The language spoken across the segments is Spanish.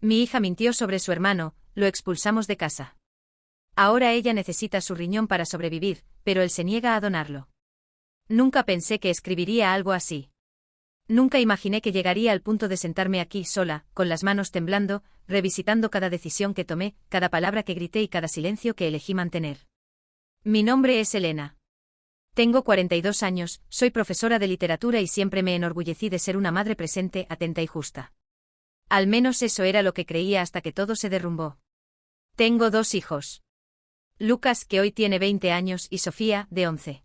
Mi hija mintió sobre su hermano, lo expulsamos de casa. Ahora ella necesita su riñón para sobrevivir, pero él se niega a donarlo. Nunca pensé que escribiría algo así. Nunca imaginé que llegaría al punto de sentarme aquí sola, con las manos temblando, revisitando cada decisión que tomé, cada palabra que grité y cada silencio que elegí mantener. Mi nombre es Elena. Tengo 42 años, soy profesora de literatura y siempre me enorgullecí de ser una madre presente, atenta y justa. Al menos eso era lo que creía hasta que todo se derrumbó. Tengo 2 hijos. Lucas, que hoy tiene 20 años, y Sofía, de 11.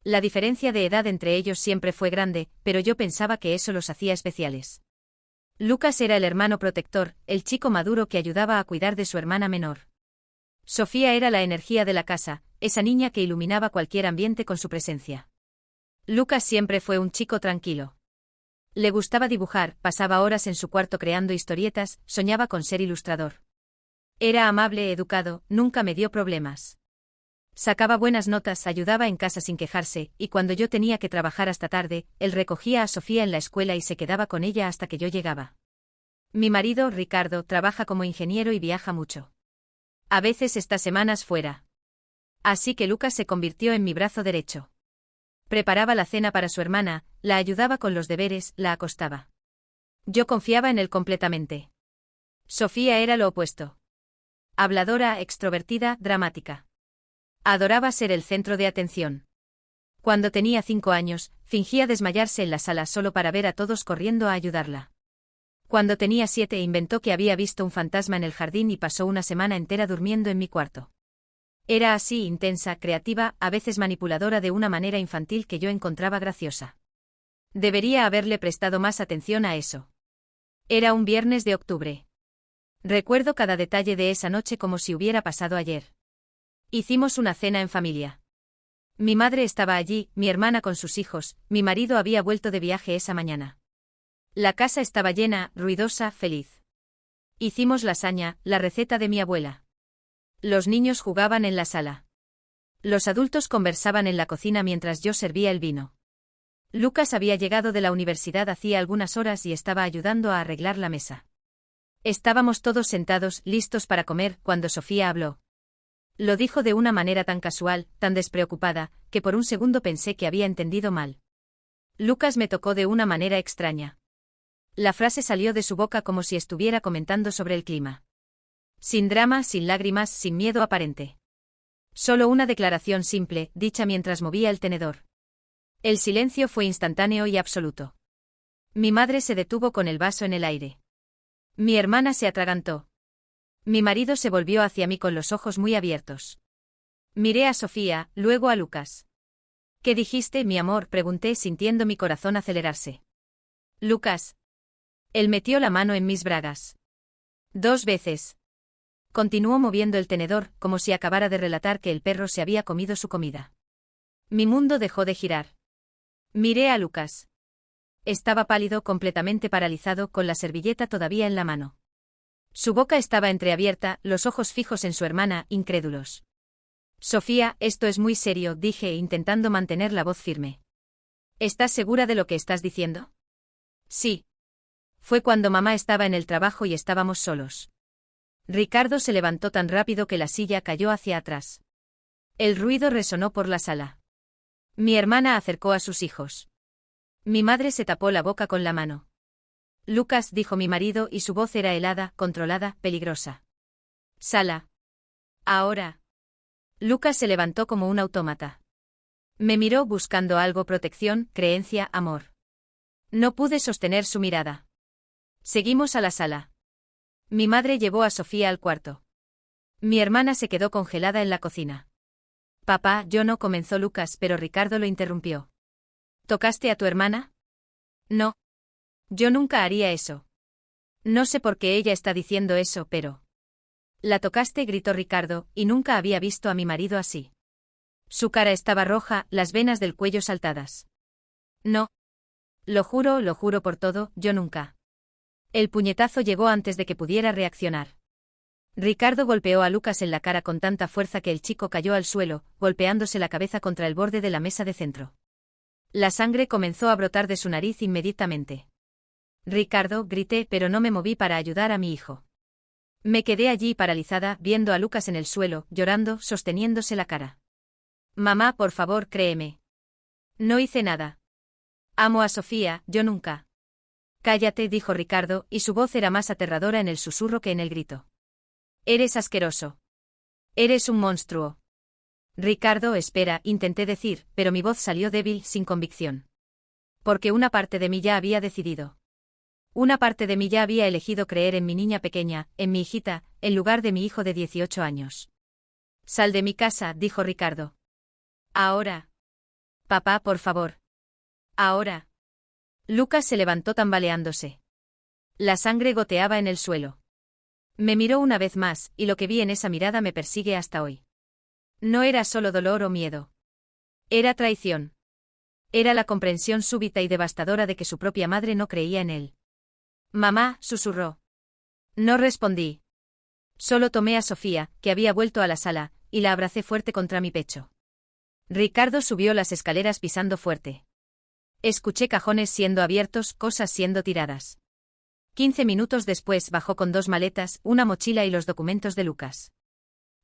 La diferencia de edad entre ellos siempre fue grande, pero yo pensaba que eso los hacía especiales. Lucas era el hermano protector, el chico maduro que ayudaba a cuidar de su hermana menor. Sofía era la energía de la casa, esa niña que iluminaba cualquier ambiente con su presencia. Lucas siempre fue un chico tranquilo. Le gustaba dibujar, pasaba horas en su cuarto creando historietas, soñaba con ser ilustrador. Era amable, educado, nunca me dio problemas. Sacaba buenas notas, ayudaba en casa sin quejarse, y cuando yo tenía que trabajar hasta tarde, él recogía a Sofía en la escuela y se quedaba con ella hasta que yo llegaba. Mi marido, Ricardo, trabaja como ingeniero y viaja mucho. A veces está semanas fuera. Así que Lucas se convirtió en mi brazo derecho. Preparaba la cena para su hermana, la ayudaba con los deberes, la acostaba. Yo confiaba en él completamente. Sofía era lo opuesto. Habladora, extrovertida, dramática. Adoraba ser el centro de atención. Cuando tenía 5 años, fingía desmayarse en la sala solo para ver a todos corriendo a ayudarla. Cuando tenía 7 inventó que había visto un fantasma en el jardín y pasó una semana entera durmiendo en mi cuarto. Era así, intensa, creativa, a veces manipuladora de una manera infantil que yo encontraba graciosa. Debería haberle prestado más atención a eso. Era un viernes de octubre. Recuerdo cada detalle de esa noche como si hubiera pasado ayer. Hicimos una cena en familia. Mi madre estaba allí, mi hermana con sus hijos, mi marido había vuelto de viaje esa mañana. La casa estaba llena, ruidosa, feliz. Hicimos lasaña, la receta de mi abuela. Los niños jugaban en la sala. Los adultos conversaban en la cocina mientras yo servía el vino. Lucas había llegado de la universidad hacía algunas horas y estaba ayudando a arreglar la mesa. Estábamos todos sentados, listos para comer, cuando Sofía habló. Lo dijo de una manera tan casual, tan despreocupada, que por un segundo pensé que había entendido mal. Lucas me tocó de una manera extraña. La frase salió de su boca como si estuviera comentando sobre el clima. Sin drama, sin lágrimas, sin miedo aparente. Solo una declaración simple, dicha mientras movía el tenedor. El silencio fue instantáneo y absoluto. Mi madre se detuvo con el vaso en el aire. Mi hermana se atragantó. Mi marido se volvió hacia mí con los ojos muy abiertos. Miré a Sofía, luego a Lucas. ¿Qué dijiste, mi amor?, pregunté sintiendo mi corazón acelerarse. Lucas. Él metió la mano en mis bragas. 2 veces. Continuó moviendo el tenedor, como si acabara de relatar que el perro se había comido su comida. Mi mundo dejó de girar. Miré a Lucas. Estaba pálido, completamente paralizado, con la servilleta todavía en la mano. Su boca estaba entreabierta, los ojos fijos en su hermana, incrédulos. Sofía, esto es muy serio, dije, intentando mantener la voz firme. ¿Estás segura de lo que estás diciendo? Sí. Fue cuando mamá estaba en el trabajo y estábamos solos. Ricardo se levantó tan rápido que la silla cayó hacia atrás. El ruido resonó por la sala. Mi hermana acercó a sus hijos. Mi madre se tapó la boca con la mano. Lucas, dijo mi marido, y su voz era helada, controlada, peligrosa. Sala. Ahora. Lucas se levantó como un autómata. Me miró buscando algo: protección, creencia, amor. No pude sostener su mirada. Seguimos a la sala. Mi madre llevó a Sofía al cuarto. Mi hermana se quedó congelada en la cocina. Papá, yo no, comenzó Lucas, pero Ricardo lo interrumpió. ¿Tocaste a tu hermana? No. Yo nunca haría eso. No sé por qué ella está diciendo eso, pero... La tocaste, gritó Ricardo, y nunca había visto a mi marido así. Su cara estaba roja, las venas del cuello saltadas. No. Lo juro por todo, yo nunca. El puñetazo llegó antes de que pudiera reaccionar. Ricardo golpeó a Lucas en la cara con tanta fuerza que el chico cayó al suelo, golpeándose la cabeza contra el borde de la mesa de centro. La sangre comenzó a brotar de su nariz inmediatamente. Ricardo, grité, pero no me moví para ayudar a mi hijo. Me quedé allí paralizada, viendo a Lucas en el suelo, llorando, sosteniéndose la cara. Mamá, por favor, créeme. No hice nada. Amo a Sofía, yo nunca. Cállate, dijo Ricardo, y su voz era más aterradora en el susurro que en el grito. Eres asqueroso. Eres un monstruo. Ricardo, espera, intenté decir, pero mi voz salió débil, sin convicción. Porque una parte de mí ya había decidido. Una parte de mí ya había elegido creer en mi niña pequeña, en mi hijita, en lugar de mi hijo de 18 años. Sal de mi casa, dijo Ricardo. Ahora. Papá, por favor. Ahora. Lucas se levantó tambaleándose. La sangre goteaba en el suelo. Me miró una vez más, y lo que vi en esa mirada me persigue hasta hoy. No era solo dolor o miedo. Era traición. Era la comprensión súbita y devastadora de que su propia madre no creía en él. Mamá, susurró. No respondí. Solo tomé a Sofía, que había vuelto a la sala, y la abracé fuerte contra mi pecho. Ricardo subió las escaleras pisando fuerte. Escuché cajones siendo abiertos, cosas siendo tiradas. 15 minutos después bajó con 2 maletas, una mochila y los documentos de Lucas.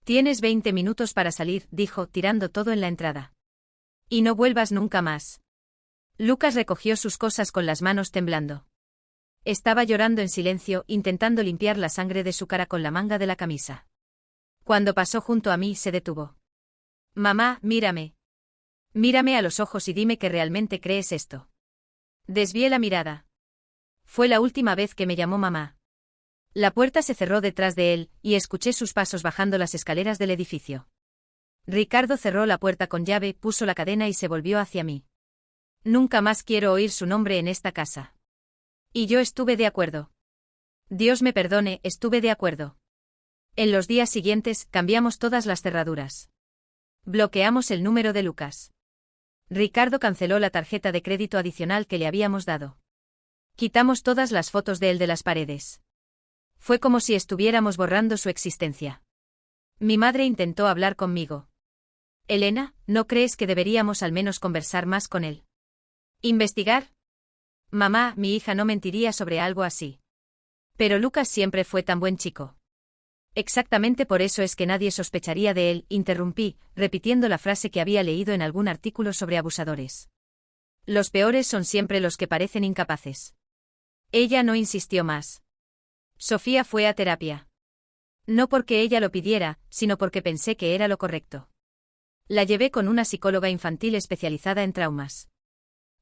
Tienes 20 minutos para salir, dijo, tirando todo en la entrada. Y no vuelvas nunca más. Lucas recogió sus cosas con las manos temblando. Estaba llorando en silencio, intentando limpiar la sangre de su cara con la manga de la camisa. Cuando pasó junto a mí, se detuvo. Mamá, mírame. Mírame a los ojos y dime que realmente crees esto. Desvié la mirada. Fue la última vez que me llamó mamá. La puerta se cerró detrás de él, y escuché sus pasos bajando las escaleras del edificio. Ricardo cerró la puerta con llave, puso la cadena y se volvió hacia mí. Nunca más quiero oír su nombre en esta casa. Y yo estuve de acuerdo. Dios me perdone, estuve de acuerdo. En los días siguientes, cambiamos todas las cerraduras. Bloqueamos el número de Lucas. Ricardo canceló la tarjeta de crédito adicional que le habíamos dado. Quitamos todas las fotos de él de las paredes. Fue como si estuviéramos borrando su existencia. Mi madre intentó hablar conmigo. Elena, ¿no crees que deberíamos al menos conversar más con él? ¿Investigar? Mamá, mi hija no mentiría sobre algo así. Pero Lucas siempre fue tan buen chico. Exactamente por eso es que nadie sospecharía de él, interrumpí, repitiendo la frase que había leído en algún artículo sobre abusadores. Los peores son siempre los que parecen incapaces. Ella no insistió más. Sofía fue a terapia. No porque ella lo pidiera, sino porque pensé que era lo correcto. La llevé con una psicóloga infantil especializada en traumas.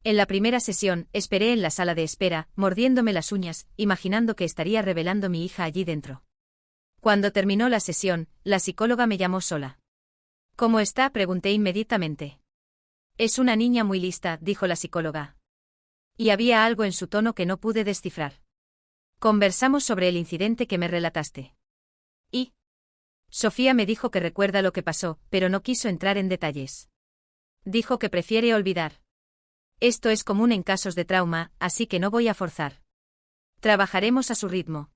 En la primera sesión, esperé en la sala de espera, mordiéndome las uñas, imaginando que estaría revelando mi hija allí dentro. Cuando terminó la sesión, la psicóloga me llamó sola. ¿Cómo está?, pregunté inmediatamente. Es una niña muy lista, dijo la psicóloga. Y había algo en su tono que no pude descifrar. Conversamos sobre el incidente que me relataste. ¿Y? Sofía me dijo que recuerda lo que pasó, pero no quiso entrar en detalles. Dijo que prefiere olvidar. Esto es común en casos de trauma, así que no voy a forzar. Trabajaremos a su ritmo.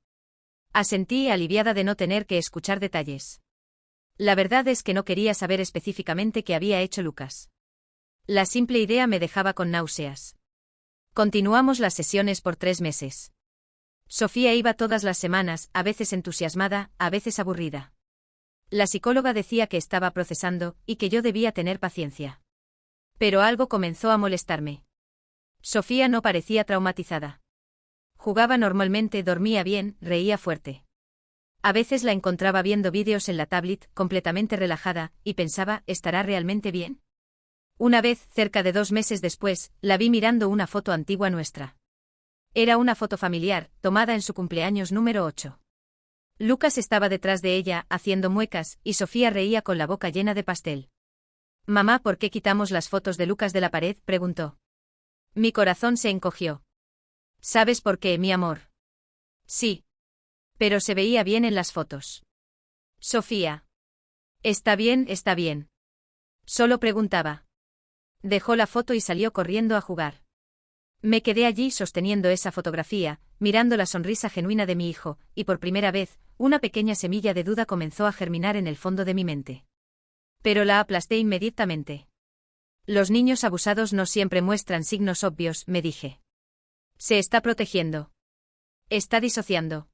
Asentí, aliviada de no tener que escuchar detalles. La verdad es que no quería saber específicamente qué había hecho Lucas. La simple idea me dejaba con náuseas. Continuamos las sesiones por 3 meses. Sofía iba todas las semanas, a veces entusiasmada, a veces aburrida. La psicóloga decía que estaba procesando, y que yo debía tener paciencia. Pero algo comenzó a molestarme. Sofía no parecía traumatizada. Jugaba normalmente, dormía bien, reía fuerte. A veces la encontraba viendo vídeos en la tablet, completamente relajada, y pensaba, ¿estará realmente bien? Una vez, cerca de 2 meses después, la vi mirando una foto antigua nuestra. Era una foto familiar, tomada en su cumpleaños número 8. Lucas estaba detrás de ella, haciendo muecas, y Sofía reía con la boca llena de pastel. Mamá, ¿por qué quitamos las fotos de Lucas de la pared?, preguntó. Mi corazón se encogió. ¿Sabes por qué, mi amor? Sí. Pero se veía bien en las fotos. Sofía. Está bien, está bien. Solo preguntaba. Dejó la foto y salió corriendo a jugar. Me quedé allí sosteniendo esa fotografía, mirando la sonrisa genuina de mi hijo, y por primera vez, una pequeña semilla de duda comenzó a germinar en el fondo de mi mente. Pero la aplasté inmediatamente. Los niños abusados no siempre muestran signos obvios, me dije. Se está protegiendo. Está disociando.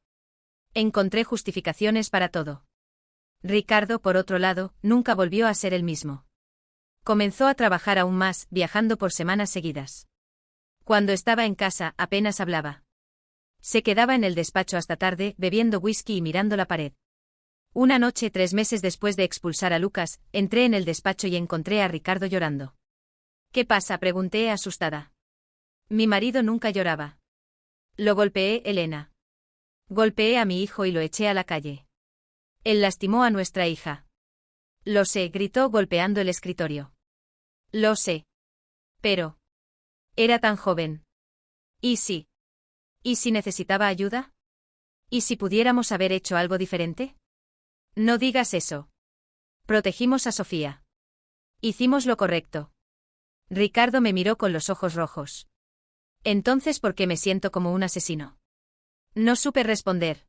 Encontré justificaciones para todo. Ricardo, por otro lado, nunca volvió a ser el mismo. Comenzó a trabajar aún más, viajando por semanas seguidas. Cuando estaba en casa, apenas hablaba. Se quedaba en el despacho hasta tarde, bebiendo whisky y mirando la pared. Una noche, 3 meses después de expulsar a Lucas, entré en el despacho y encontré a Ricardo llorando. ¿Qué pasa?, pregunté asustada. Mi marido nunca lloraba. Lo golpeé, Elena. Golpeé a mi hijo y lo eché a la calle. Él lastimó a nuestra hija. Lo sé, gritó golpeando el escritorio. Lo sé. Pero... era tan joven. ¿Y si? ¿Y si necesitaba ayuda? ¿Y si pudiéramos haber hecho algo diferente? No digas eso. Protegimos a Sofía. Hicimos lo correcto. Ricardo me miró con los ojos rojos. Entonces, ¿por qué me siento como un asesino? No supe responder.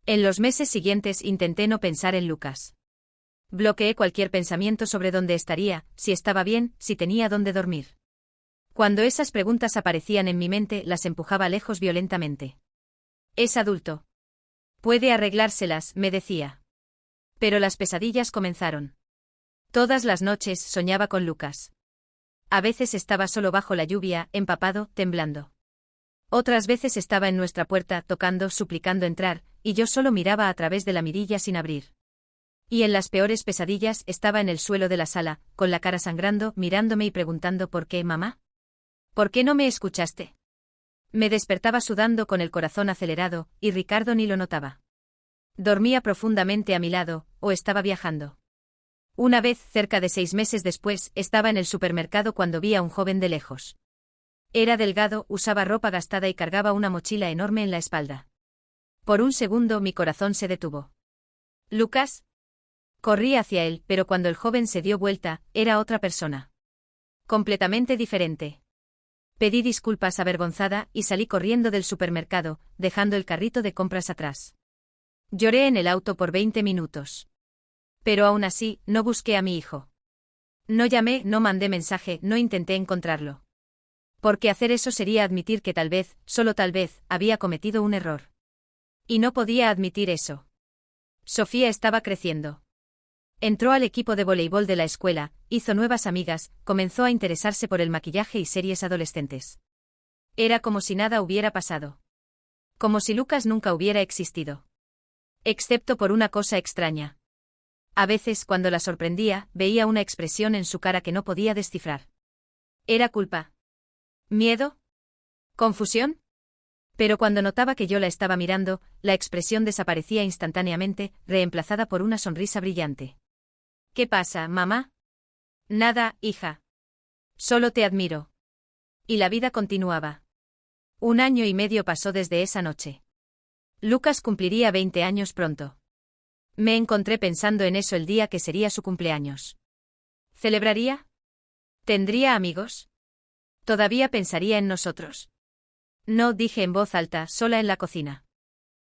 En los meses siguientes intenté no pensar en Lucas. Bloqueé cualquier pensamiento sobre dónde estaría, si estaba bien, si tenía dónde dormir. Cuando esas preguntas aparecían en mi mente, las empujaba lejos violentamente. Es adulto. Puede arreglárselas, me decía. Pero las pesadillas comenzaron. Todas las noches soñaba con Lucas. A veces estaba solo bajo la lluvia, empapado, temblando. Otras veces estaba en nuestra puerta, tocando, suplicando entrar, y yo solo miraba a través de la mirilla sin abrir. Y en las peores pesadillas estaba en el suelo de la sala, con la cara sangrando, mirándome y preguntando ¿por qué, mamá? ¿Por qué no me escuchaste? Me despertaba sudando con el corazón acelerado, y Ricardo ni lo notaba. Dormía profundamente a mi lado, o estaba viajando. Una vez, cerca de 6 meses después, estaba en el supermercado cuando vi a un joven de lejos. Era delgado, usaba ropa gastada y cargaba una mochila enorme en la espalda. Por un segundo mi corazón se detuvo. ¿Lucas? Corrí hacia él, pero cuando el joven se dio vuelta, era otra persona. Completamente diferente. Pedí disculpas avergonzada y salí corriendo del supermercado, dejando el carrito de compras atrás. Lloré en el auto por 20 minutos. Pero aún así, no busqué a mi hijo. No llamé, no mandé mensaje, no intenté encontrarlo. Porque hacer eso sería admitir que tal vez, solo tal vez, había cometido un error. Y no podía admitir eso. Sofía estaba creciendo. Entró al equipo de voleibol de la escuela, hizo nuevas amigas, comenzó a interesarse por el maquillaje y series adolescentes. Era como si nada hubiera pasado. Como si Lucas nunca hubiera existido. Excepto por una cosa extraña. A veces, cuando la sorprendía, veía una expresión en su cara que no podía descifrar. ¿Era culpa? ¿Miedo? ¿Confusión? Pero cuando notaba que yo la estaba mirando, la expresión desaparecía instantáneamente, reemplazada por una sonrisa brillante. ¿Qué pasa, mamá? Nada, hija. Solo te admiro. Y la vida continuaba. 1 año y medio pasó desde esa noche. Lucas cumpliría 20 años pronto. Me encontré pensando en eso el día que sería su cumpleaños. ¿Celebraría? ¿Tendría amigos? ¿Todavía pensaría en nosotros? No, dije en voz alta, sola en la cocina.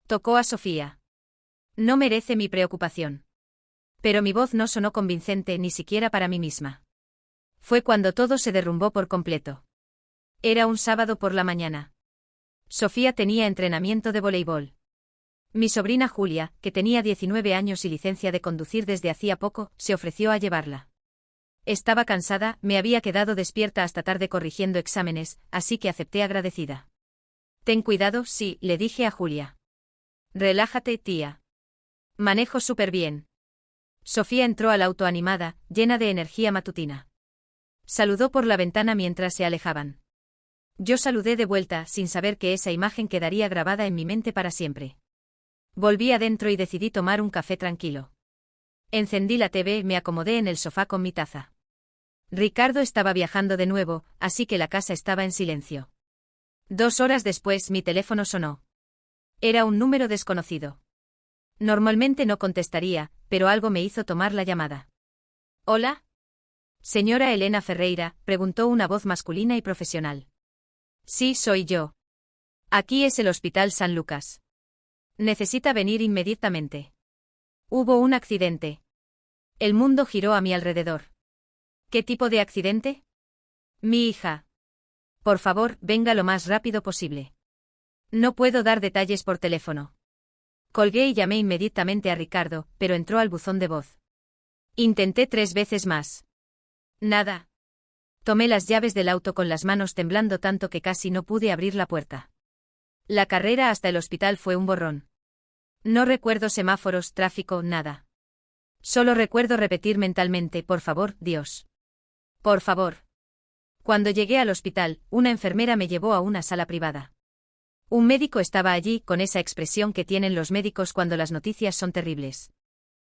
Tocó a Sofía. No merece mi preocupación. Pero mi voz no sonó convincente ni siquiera para mí misma. Fue cuando todo se derrumbó por completo. Era un sábado por la mañana. Sofía tenía entrenamiento de voleibol. Mi sobrina Julia, que tenía 19 años y licencia de conducir desde hacía poco, se ofreció a llevarla. Estaba cansada, me había quedado despierta hasta tarde corrigiendo exámenes, así que acepté agradecida. Ten cuidado, sí, le dije a Julia. Relájate, tía. Manejo súper bien. Sofía entró al auto animada, llena de energía matutina. Saludó por la ventana mientras se alejaban. Yo saludé de vuelta, sin saber que esa imagen quedaría grabada en mi mente para siempre. Volví adentro y decidí tomar un café tranquilo. Encendí la TV, me acomodé en el sofá con mi taza. Ricardo estaba viajando de nuevo, así que la casa estaba en silencio. 2 horas después mi teléfono sonó. Era un número desconocido. Normalmente no contestaría, pero algo me hizo tomar la llamada. ¿Hola? Señora Elena Ferreira, preguntó una voz masculina y profesional. Sí, soy yo. Aquí es el Hospital San Lucas. Necesita venir inmediatamente. Hubo un accidente. El mundo giró a mi alrededor. ¿Qué tipo de accidente? Mi hija. Por favor, venga lo más rápido posible. No puedo dar detalles por teléfono. Colgué y llamé inmediatamente a Ricardo, pero entró al buzón de voz. Intenté 3 veces más. Nada. Tomé las llaves del auto con las manos temblando tanto que casi no pude abrir la puerta. La carrera hasta el hospital fue un borrón. No recuerdo semáforos, tráfico, nada. Solo recuerdo repetir mentalmente, por favor, Dios. Por favor. Cuando llegué al hospital, una enfermera me llevó a una sala privada. Un médico estaba allí, con esa expresión que tienen los médicos cuando las noticias son terribles.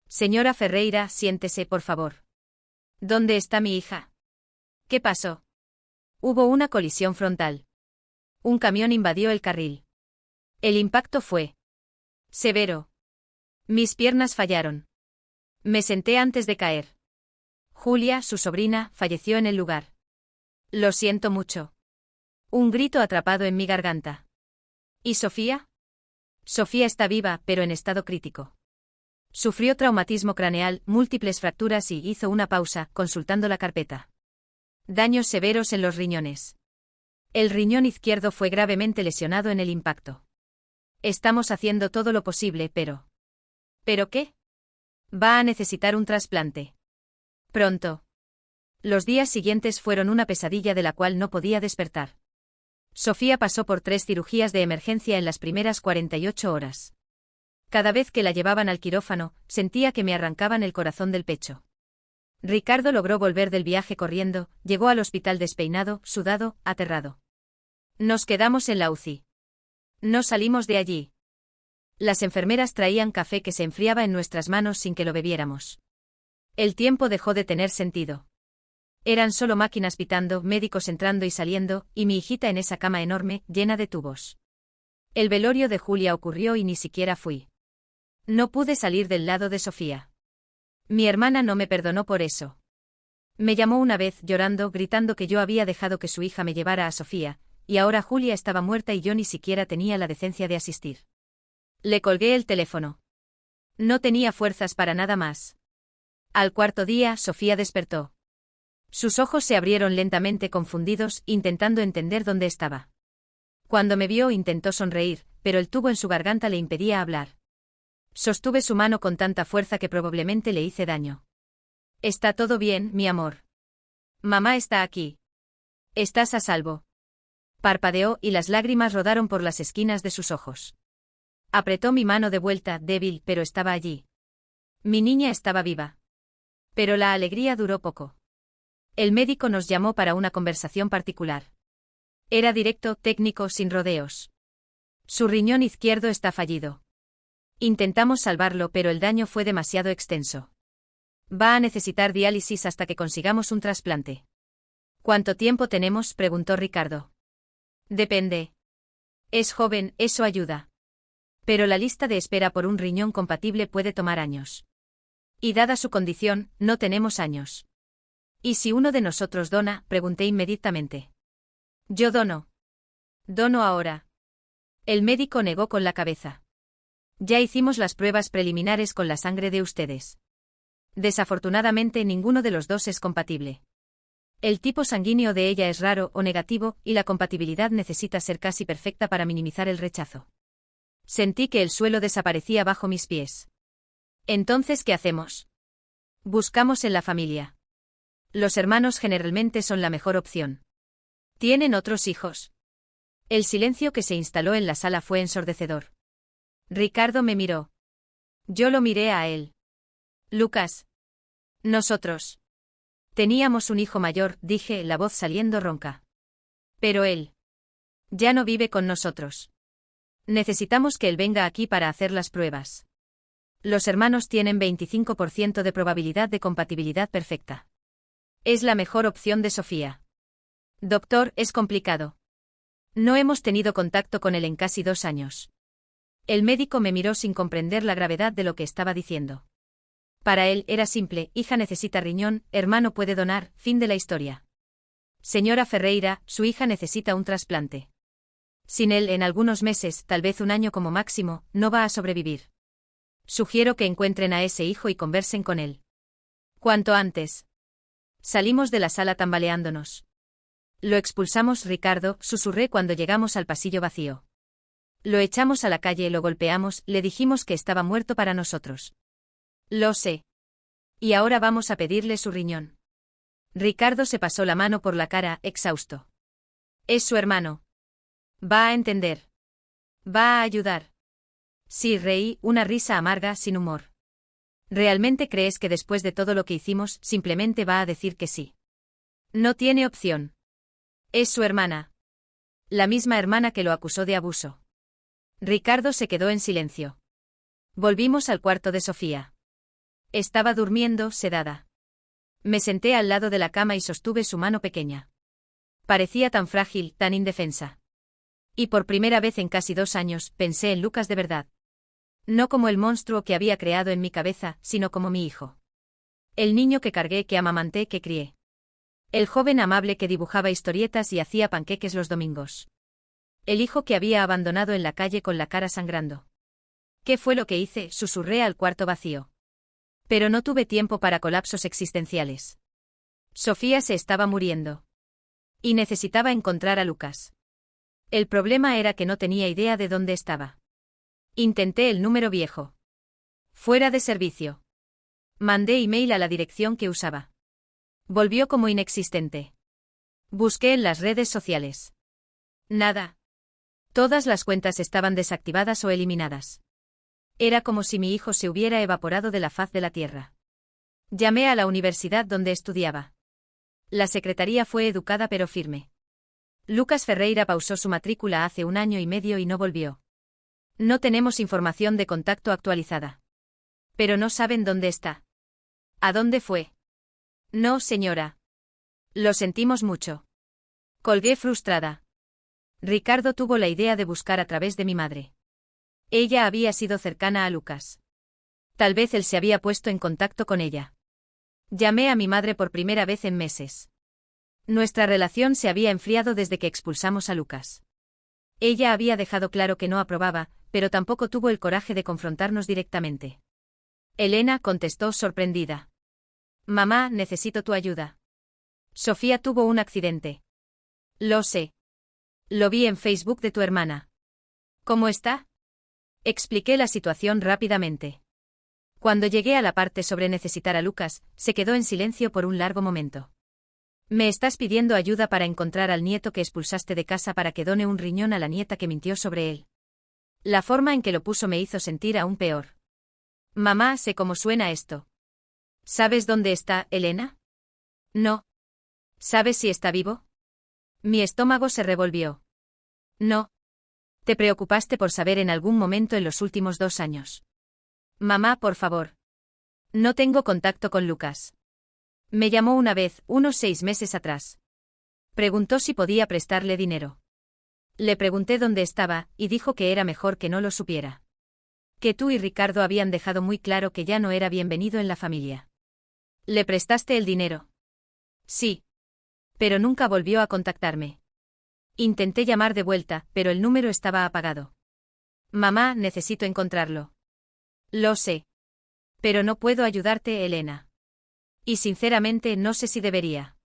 Señora Ferreira, siéntese, por favor. ¿Dónde está mi hija? ¿Qué pasó? Hubo una colisión frontal. Un camión invadió el carril. El impacto fue severo. Mis piernas fallaron. Me senté antes de caer. Julia, su sobrina, falleció en el lugar. Lo siento mucho. Un grito atrapado en mi garganta. ¿Y Sofía? Sofía está viva, pero en estado crítico. Sufrió traumatismo craneal, múltiples fracturas y hizo una pausa, consultando la carpeta. Daños severos en los riñones. El riñón izquierdo fue gravemente lesionado en el impacto. Estamos haciendo todo lo posible, pero... ¿Pero qué? Va a necesitar un trasplante. Pronto. Los días siguientes fueron una pesadilla de la cual no podía despertar. Sofía pasó por 3 cirugías de emergencia en las primeras 48 horas. Cada vez que la llevaban al quirófano, sentía que me arrancaban el corazón del pecho. Ricardo logró volver del viaje corriendo, llegó al hospital despeinado, sudado, aterrado. Nos quedamos en la UCI. No salimos de allí. Las enfermeras traían café que se enfriaba en nuestras manos sin que lo bebiéramos. El tiempo dejó de tener sentido. Eran solo máquinas pitando, médicos entrando y saliendo, y mi hijita en esa cama enorme, llena de tubos. El velorio de Julia ocurrió y ni siquiera fui. No pude salir del lado de Sofía. Mi hermana no me perdonó por eso. Me llamó una vez, llorando, gritando que yo había dejado que su hija me llevara a Sofía, y ahora Julia estaba muerta y yo ni siquiera tenía la decencia de asistir. Le colgué el teléfono. No tenía fuerzas para nada más. Al 4.º día, Sofía despertó. Sus ojos se abrieron lentamente confundidos, intentando entender dónde estaba. Cuando me vio intentó sonreír, pero el tubo en su garganta le impedía hablar. Sostuve su mano con tanta fuerza que probablemente le hice daño. Está todo bien, mi amor. Mamá está aquí. Estás a salvo. Parpadeó y las lágrimas rodaron por las esquinas de sus ojos. Apretó mi mano de vuelta, débil, pero estaba allí. Mi niña estaba viva. Pero la alegría duró poco. El médico nos llamó para una conversación particular. Era directo, técnico, sin rodeos. Su riñón izquierdo está fallido. Intentamos salvarlo, pero el daño fue demasiado extenso. Va a necesitar diálisis hasta que consigamos un trasplante. ¿Cuánto tiempo tenemos?, preguntó Ricardo. Depende. Es joven, eso ayuda. Pero la lista de espera por un riñón compatible puede tomar años. Y dada su condición, no tenemos años. ¿Y si uno de nosotros dona?, pregunté inmediatamente. Yo dono. Dono ahora. El médico negó con la cabeza. Ya hicimos las pruebas preliminares con la sangre de ustedes. Desafortunadamente ninguno de los dos es compatible. El tipo sanguíneo de ella es raro o negativo, y la compatibilidad necesita ser casi perfecta para minimizar el rechazo. Sentí que el suelo desaparecía bajo mis pies. Entonces, ¿qué hacemos? Buscamos en la familia. Los hermanos generalmente son la mejor opción. ¿Tienen otros hijos? El silencio que se instaló en la sala fue ensordecedor. Ricardo me miró. Yo lo miré a él. Lucas. Nosotros. Teníamos un hijo mayor, dije, la voz saliendo ronca. Pero él. Ya no vive con nosotros. Necesitamos que él venga aquí para hacer las pruebas. Los hermanos tienen 25% de probabilidad de compatibilidad perfecta. Es la mejor opción de Sofía. Doctor, es complicado. No hemos tenido contacto con él en casi 2 años. El médico me miró sin comprender la gravedad de lo que estaba diciendo. Para él era simple: hija necesita riñón, hermano puede donar, fin de la historia. Señora Ferreira, su hija necesita un trasplante. Sin él, en algunos meses, tal vez un año como máximo, no va a sobrevivir. Sugiero que encuentren a ese hijo y conversen con él. Cuanto antes. Salimos de la sala tambaleándonos. Lo expulsamos, Ricardo, susurré cuando llegamos al pasillo vacío. Lo echamos a la calle, lo golpeamos, le dijimos que estaba muerto para nosotros. Lo sé. Y ahora vamos a pedirle su riñón. Ricardo se pasó la mano por la cara, exhausto. Es su hermano. Va a entender. Va a ayudar. Sí, reí, una risa amarga, sin humor. ¿Realmente crees que después de todo lo que hicimos, simplemente va a decir que sí? No tiene opción. Es su hermana. La misma hermana que lo acusó de abuso. Ricardo se quedó en silencio. Volvimos al cuarto de Sofía. Estaba durmiendo, sedada. Me senté al lado de la cama y sostuve su mano pequeña. Parecía tan frágil, tan indefensa. Y por primera vez en casi 2 años, pensé en Lucas de verdad. No como el monstruo que había creado en mi cabeza, sino como mi hijo. El niño que cargué, que amamanté, que crié. El joven amable que dibujaba historietas y hacía panqueques los domingos. El hijo que había abandonado en la calle con la cara sangrando. ¿Qué fue lo que hice? Susurré al cuarto vacío. Pero no tuve tiempo para colapsos existenciales. Sofía se estaba muriendo. Y necesitaba encontrar a Lucas. El problema era que no tenía idea de dónde estaba. Intenté el número viejo. Fuera de servicio. Mandé email a la dirección que usaba. Volvió como inexistente. Busqué en las redes sociales. Nada. Todas las cuentas estaban desactivadas o eliminadas. Era como si mi hijo se hubiera evaporado de la faz de la tierra. Llamé a la universidad donde estudiaba. La secretaría fue educada pero firme. Lucas Ferreira pausó su matrícula hace 1 año y medio y no volvió. No tenemos información de contacto actualizada. Pero no saben dónde está. ¿A dónde fue? No, señora. Lo sentimos mucho. Colgué frustrada. Ricardo tuvo la idea de buscar a través de mi madre. Ella había sido cercana a Lucas. Tal vez él se había puesto en contacto con ella. Llamé a mi madre por primera vez en meses. Nuestra relación se había enfriado desde que expulsamos a Lucas. Ella había dejado claro que no aprobaba, pero tampoco tuvo el coraje de confrontarnos directamente. Elena contestó sorprendida. Mamá, necesito tu ayuda. Sofía tuvo un accidente. Lo sé. Lo vi en Facebook de tu hermana. ¿Cómo está? Expliqué la situación rápidamente. Cuando llegué a la parte sobre necesitar a Lucas, se quedó en silencio por un largo momento. Me estás pidiendo ayuda para encontrar al nieto que expulsaste de casa para que done un riñón a la nieta que mintió sobre él. La forma en que lo puso me hizo sentir aún peor. Mamá, sé cómo suena esto. ¿Sabes dónde está, Elena? No. ¿Sabes si está vivo? Mi estómago se revolvió. No. ¿Te preocupaste por saber en algún momento en los últimos 2 años? Mamá, por favor. No tengo contacto con Lucas. Me llamó una vez, unos 6 meses atrás. Preguntó si podía prestarle dinero. Le pregunté dónde estaba, y dijo que era mejor que no lo supiera. Que tú y Ricardo habían dejado muy claro que ya no era bienvenido en la familia. ¿Le prestaste el dinero? Sí. Pero nunca volvió a contactarme. Intenté llamar de vuelta, pero el número estaba apagado. Mamá, necesito encontrarlo. Lo sé. Pero no puedo ayudarte, Elena. Y sinceramente no sé si debería.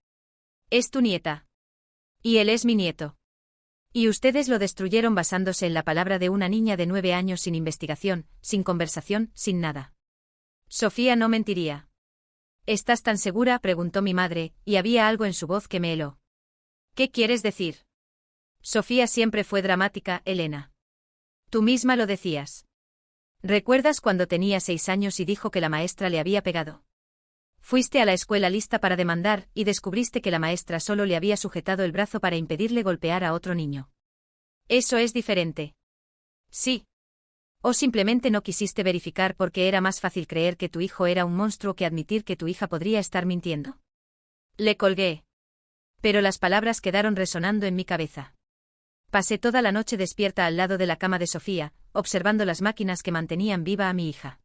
Es tu nieta. Y él es mi nieto. Y ustedes lo destruyeron basándose en la palabra de una niña de 9 años sin investigación, sin conversación, sin nada. Sofía no mentiría. ¿Estás tan segura?, preguntó mi madre, y había algo en su voz que me heló. ¿Qué quieres decir? Sofía siempre fue dramática, Elena. Tú misma lo decías. ¿Recuerdas cuando tenía 6 años y dijo que la maestra le había pegado? Fuiste a la escuela lista para demandar, y descubriste que la maestra solo le había sujetado el brazo para impedirle golpear a otro niño. Eso es diferente. Sí. O simplemente no quisiste verificar porque era más fácil creer que tu hijo era un monstruo que admitir que tu hija podría estar mintiendo. Le colgué. Pero las palabras quedaron resonando en mi cabeza. Pasé toda la noche despierta al lado de la cama de Sofía, observando las máquinas que mantenían viva a mi hija.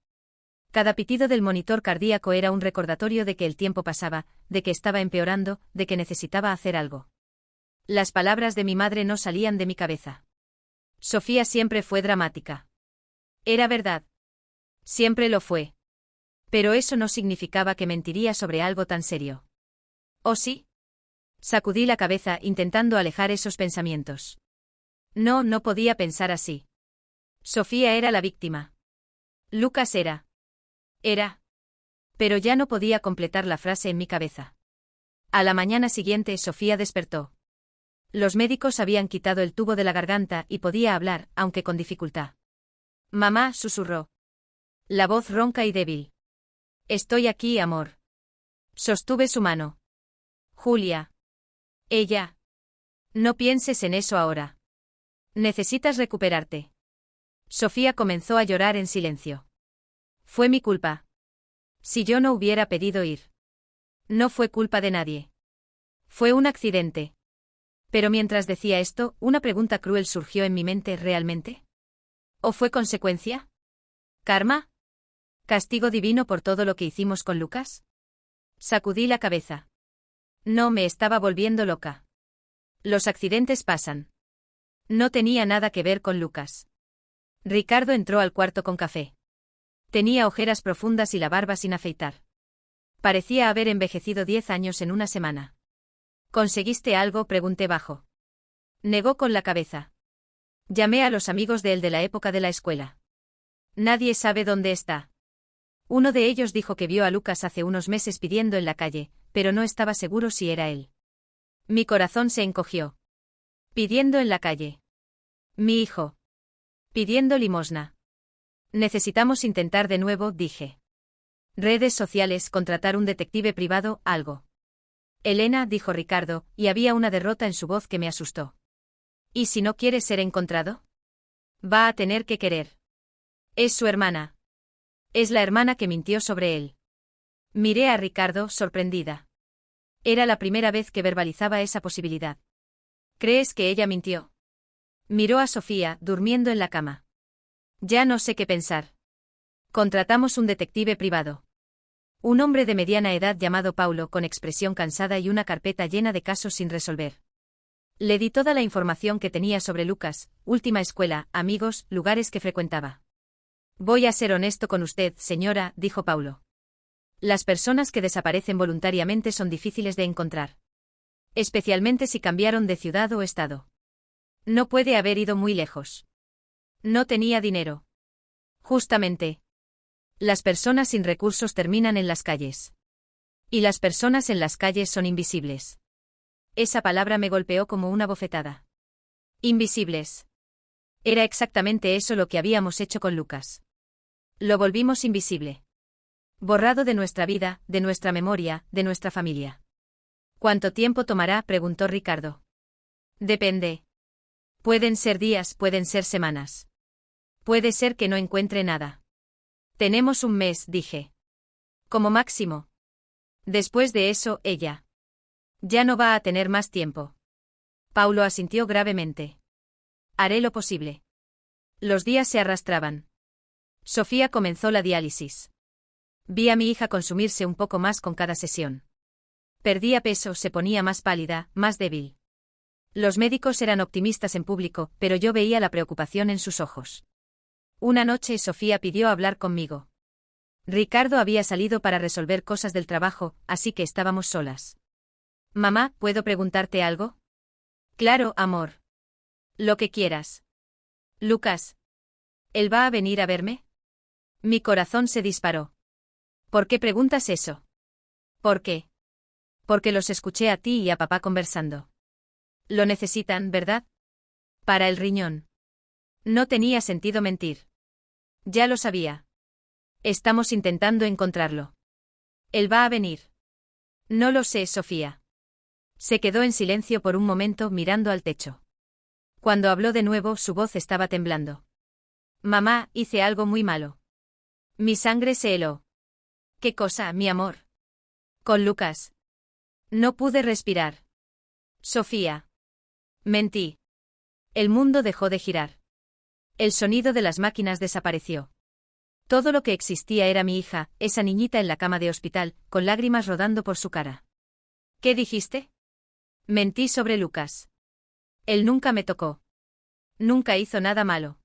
Cada pitido del monitor cardíaco era un recordatorio de que el tiempo pasaba, de que estaba empeorando, de que necesitaba hacer algo. Las palabras de mi madre no salían de mi cabeza. Sofía siempre fue dramática. Era verdad. Siempre lo fue. Pero eso no significaba que mentiría sobre algo tan serio. ¿O sí? Sacudí la cabeza intentando alejar esos pensamientos. No, no podía pensar así. Sofía era la víctima. Lucas era. Pero ya no podía completar la frase en mi cabeza. A la mañana siguiente Sofía despertó. Los médicos habían quitado el tubo de la garganta y podía hablar, aunque con dificultad. Mamá, susurró. La voz ronca y débil. Estoy aquí, amor. Sostuve su mano. Julia. Ella. No pienses en eso ahora. Necesitas recuperarte. Sofía comenzó a llorar en silencio. Fue mi culpa. Si yo no hubiera pedido ir. No fue culpa de nadie. Fue un accidente. Pero mientras decía esto, una pregunta cruel surgió en mi mente: ¿realmente? ¿O fue consecuencia? ¿Karma? ¿Castigo divino por todo lo que hicimos con Lucas? Sacudí la cabeza. No, me estaba volviendo loca. Los accidentes pasan. No tenía nada que ver con Lucas. Ricardo entró al cuarto con café. Tenía ojeras profundas y la barba sin afeitar. Parecía haber envejecido 10 años en una semana. ¿Conseguiste algo?, pregunté bajo. Negó con la cabeza. Llamé a los amigos de él de la época de la escuela. Nadie sabe dónde está. Uno de ellos dijo que vio a Lucas hace unos meses pidiendo en la calle, pero no estaba seguro si era él. Mi corazón se encogió. Pidiendo en la calle. Mi hijo. Pidiendo limosna. Necesitamos intentar de nuevo, dije. Redes sociales, contratar un detective privado, algo. Elena, dijo Ricardo, y había una derrota en su voz que me asustó. ¿Y si no quiere ser encontrado? Va a tener que querer. Es su hermana. Es la hermana que mintió sobre él. Miré a Ricardo, sorprendida. Era la primera vez que verbalizaba esa posibilidad. ¿Crees que ella mintió? Miró a Sofía, durmiendo en la cama. Ya no sé qué pensar. Contratamos un detective privado. Un hombre de mediana edad llamado Paulo, con expresión cansada y una carpeta llena de casos sin resolver. Le di toda la información que tenía sobre Lucas, última escuela, amigos, lugares que frecuentaba. Voy a ser honesto con usted, señora, dijo Paulo. Las personas que desaparecen voluntariamente son difíciles de encontrar. Especialmente si cambiaron de ciudad o estado. No puede haber ido muy lejos. No tenía dinero. Justamente. Las personas sin recursos terminan en las calles. Y las personas en las calles son invisibles. Esa palabra me golpeó como una bofetada. Invisibles. Era exactamente eso lo que habíamos hecho con Lucas. Lo volvimos invisible. Borrado de nuestra vida, de nuestra memoria, de nuestra familia. ¿Cuánto tiempo tomará?, preguntó Ricardo. Depende. Pueden ser días, pueden ser semanas. Puede ser que no encuentre nada. Tenemos un mes, dije. Como máximo. Después de eso, ella. Ya no va a tener más tiempo. Paulo asintió gravemente. Haré lo posible. Los días se arrastraban. Sofía comenzó la diálisis. Vi a mi hija consumirse un poco más con cada sesión. Perdía peso, se ponía más pálida, más débil. Los médicos eran optimistas en público, pero yo veía la preocupación en sus ojos. Una noche Sofía pidió hablar conmigo. Ricardo había salido para resolver cosas del trabajo, así que estábamos solas. Mamá, ¿puedo preguntarte algo? Claro, amor. Lo que quieras. Lucas. ¿Él va a venir a verme? Mi corazón se disparó. ¿Por qué preguntas eso? ¿Por qué? Porque los escuché a ti y a papá conversando. Lo necesitan, ¿verdad? Para el riñón. No tenía sentido mentir. Ya lo sabía. Estamos intentando encontrarlo. Él va a venir. No lo sé, Sofía. Se quedó en silencio por un momento mirando al techo. Cuando habló de nuevo, su voz estaba temblando. Mamá, hice algo muy malo. Mi sangre se heló. ¿Qué cosa, mi amor? Con Lucas. No pude respirar. Sofía. Mentí. El mundo dejó de girar. El sonido de las máquinas desapareció. Todo lo que existía era mi hija, esa niñita en la cama de hospital, con lágrimas rodando por su cara. ¿Qué dijiste? Mentí sobre Lucas. Él nunca me tocó. Nunca hizo nada malo.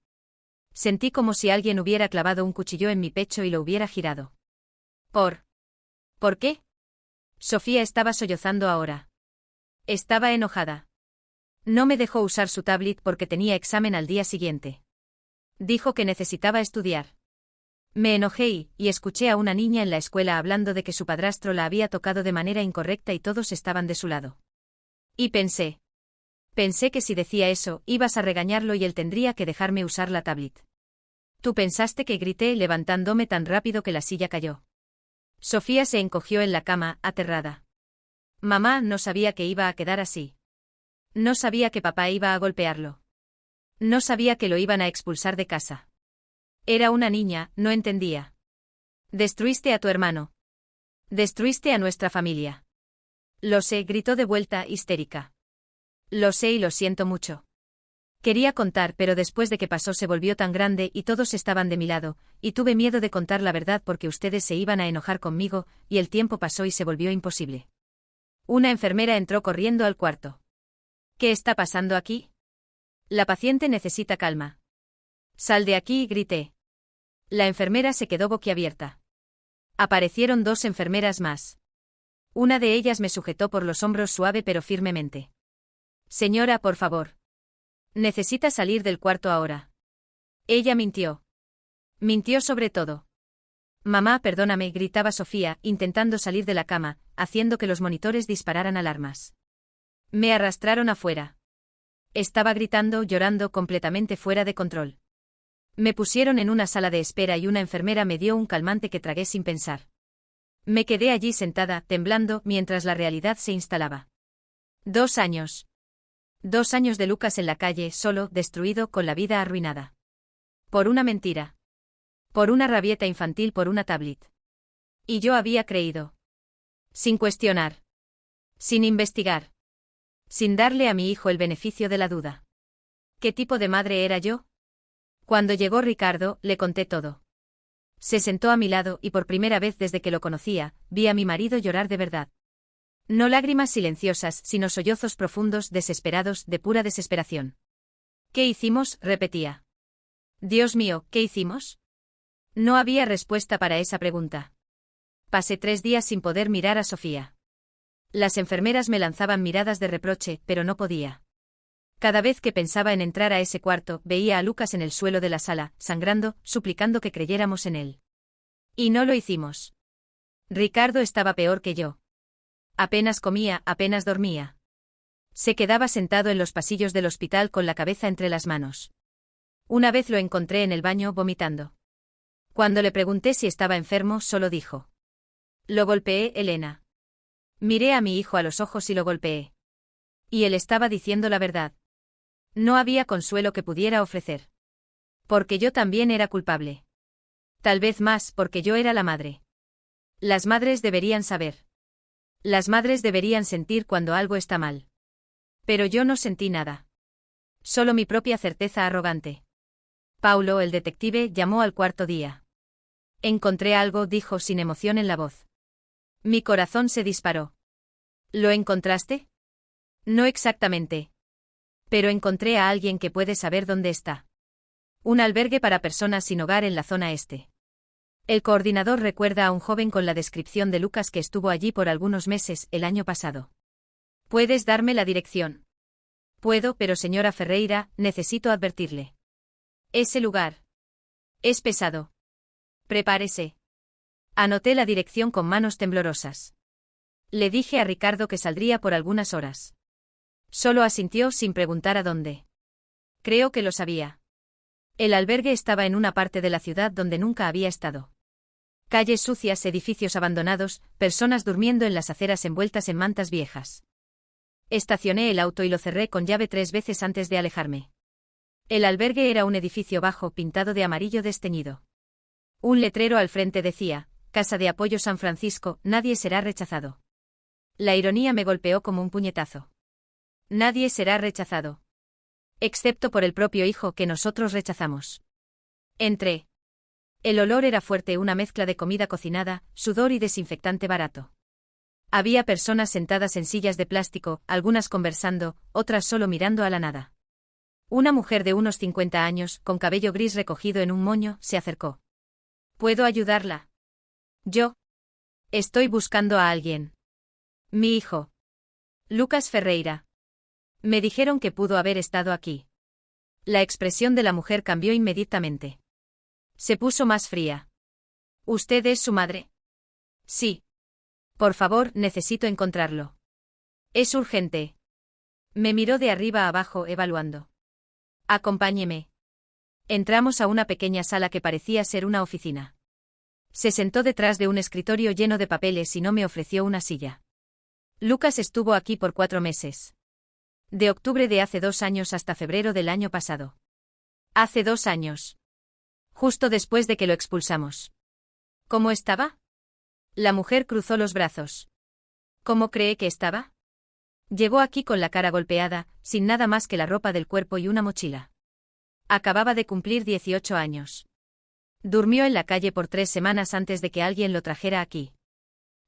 Sentí como si alguien hubiera clavado un cuchillo en mi pecho y lo hubiera girado. ¿Por qué? Sofía estaba sollozando ahora. Estaba enojada. No me dejó usar su tablet porque tenía examen al día siguiente. Dijo que necesitaba estudiar. Me enojé y escuché a una niña en la escuela hablando de que su padrastro la había tocado de manera incorrecta y todos estaban de su lado. Y pensé que si decía eso, ibas a regañarlo y él tendría que dejarme usar la tablet. Tú pensaste que grité levantándome tan rápido que la silla cayó. Sofía se encogió en la cama, aterrada. Mamá no sabía que iba a quedar así. No sabía que papá iba a golpearlo. No sabía que lo iban a expulsar de casa. Era una niña, no entendía. Destruiste a tu hermano. Destruiste a nuestra familia. Lo sé, gritó de vuelta, histérica. Lo sé y lo siento mucho. Quería contar, pero después de que pasó se volvió tan grande y todos estaban de mi lado, y tuve miedo de contar la verdad porque ustedes se iban a enojar conmigo, y el tiempo pasó y se volvió imposible. Una enfermera entró corriendo al cuarto. ¿Qué está pasando aquí? La paciente necesita calma. Sal de aquí, grité. La enfermera se quedó boquiabierta. Aparecieron 2 enfermeras más. Una de ellas me sujetó por los hombros suave pero firmemente. Señora, por favor. Necesita salir del cuarto ahora. Ella mintió. Mintió sobre todo. Mamá, perdóname, gritaba Sofía, intentando salir de la cama, haciendo que los monitores dispararan alarmas. Me arrastraron afuera. Estaba gritando, llorando, completamente fuera de control. Me pusieron en una sala de espera y una enfermera me dio un calmante que tragué sin pensar. Me quedé allí sentada, temblando, mientras la realidad se instalaba. 2 años. 2 años de Lucas en la calle, solo, destruido, con la vida arruinada. Por una mentira. Por una rabieta infantil, por una tablet. Y yo había creído. Sin cuestionar. Sin investigar. Sin darle a mi hijo el beneficio de la duda. ¿Qué tipo de madre era yo? Cuando llegó Ricardo, le conté todo. Se sentó a mi lado y por primera vez desde que lo conocía, vi a mi marido llorar de verdad. No lágrimas silenciosas, sino sollozos profundos, desesperados, de pura desesperación. ¿Qué hicimos?, repetía. Dios mío, ¿qué hicimos? No había respuesta para esa pregunta. Pasé 3 días sin poder mirar a Sofía. Las enfermeras me lanzaban miradas de reproche, pero no podía. Cada vez que pensaba en entrar a ese cuarto, veía a Lucas en el suelo de la sala, sangrando, suplicando que creyéramos en él. Y no lo hicimos. Ricardo estaba peor que yo. Apenas comía, apenas dormía. Se quedaba sentado en los pasillos del hospital con la cabeza entre las manos. Una vez lo encontré en el baño vomitando. Cuando le pregunté si estaba enfermo, solo dijo: Lo golpeé, Elena. Miré a mi hijo a los ojos y lo golpeé. Y él estaba diciendo la verdad. No había consuelo que pudiera ofrecer. Porque yo también era culpable. Tal vez más porque yo era la madre. Las madres deberían saber. Las madres deberían sentir cuando algo está mal. Pero yo no sentí nada. Solo mi propia certeza arrogante. Paulo, el detective, llamó al 4.º día. Encontré algo, dijo sin emoción en la voz. Mi corazón se disparó. ¿Lo encontraste? No exactamente. Pero encontré a alguien que puede saber dónde está. Un albergue para personas sin hogar en la zona este. El coordinador recuerda a un joven con la descripción de Lucas que estuvo allí por algunos meses, el año pasado. ¿Puedes darme la dirección? Puedo, pero señora Ferreira, necesito advertirle. Ese lugar es pesado. Prepárese. Anoté la dirección con manos temblorosas. Le dije a Ricardo que saldría por algunas horas. Solo asintió sin preguntar a dónde. Creo que lo sabía. El albergue estaba en una parte de la ciudad donde nunca había estado. Calles sucias, edificios abandonados, personas durmiendo en las aceras envueltas en mantas viejas. Estacioné el auto y lo cerré con llave 3 veces antes de alejarme. El albergue era un edificio bajo pintado de amarillo desteñido. Un letrero al frente decía: Casa de Apoyo San Francisco, nadie será rechazado. La ironía me golpeó como un puñetazo. Nadie será rechazado. Excepto por el propio hijo que nosotros rechazamos. Entré. El olor era fuerte, una mezcla de comida cocinada, sudor y desinfectante barato. Había personas sentadas en sillas de plástico, algunas conversando, otras solo mirando a la nada. Una mujer de unos 50 años, con cabello gris recogido en un moño, se acercó. ¿Puedo ayudarla? Yo. Estoy buscando a alguien. Mi hijo. Lucas Ferreira. Me dijeron que pudo haber estado aquí. La expresión de la mujer cambió inmediatamente. Se puso más fría. ¿Usted es su madre? Sí. Por favor, necesito encontrarlo. Es urgente. Me miró de arriba a abajo evaluando. Acompáñeme. Entramos a una pequeña sala que parecía ser una oficina. Se sentó detrás de un escritorio lleno de papeles y no me ofreció una silla. Lucas estuvo aquí por 4 meses. De octubre de hace 2 años hasta febrero del año pasado. Hace 2 años. Justo después de que lo expulsamos. ¿Cómo estaba? La mujer cruzó los brazos. ¿Cómo cree que estaba? Llegó aquí con la cara golpeada, sin nada más que la ropa del cuerpo y una mochila. Acababa de cumplir 18 años. Durmió en la calle por 3 semanas antes de que alguien lo trajera aquí.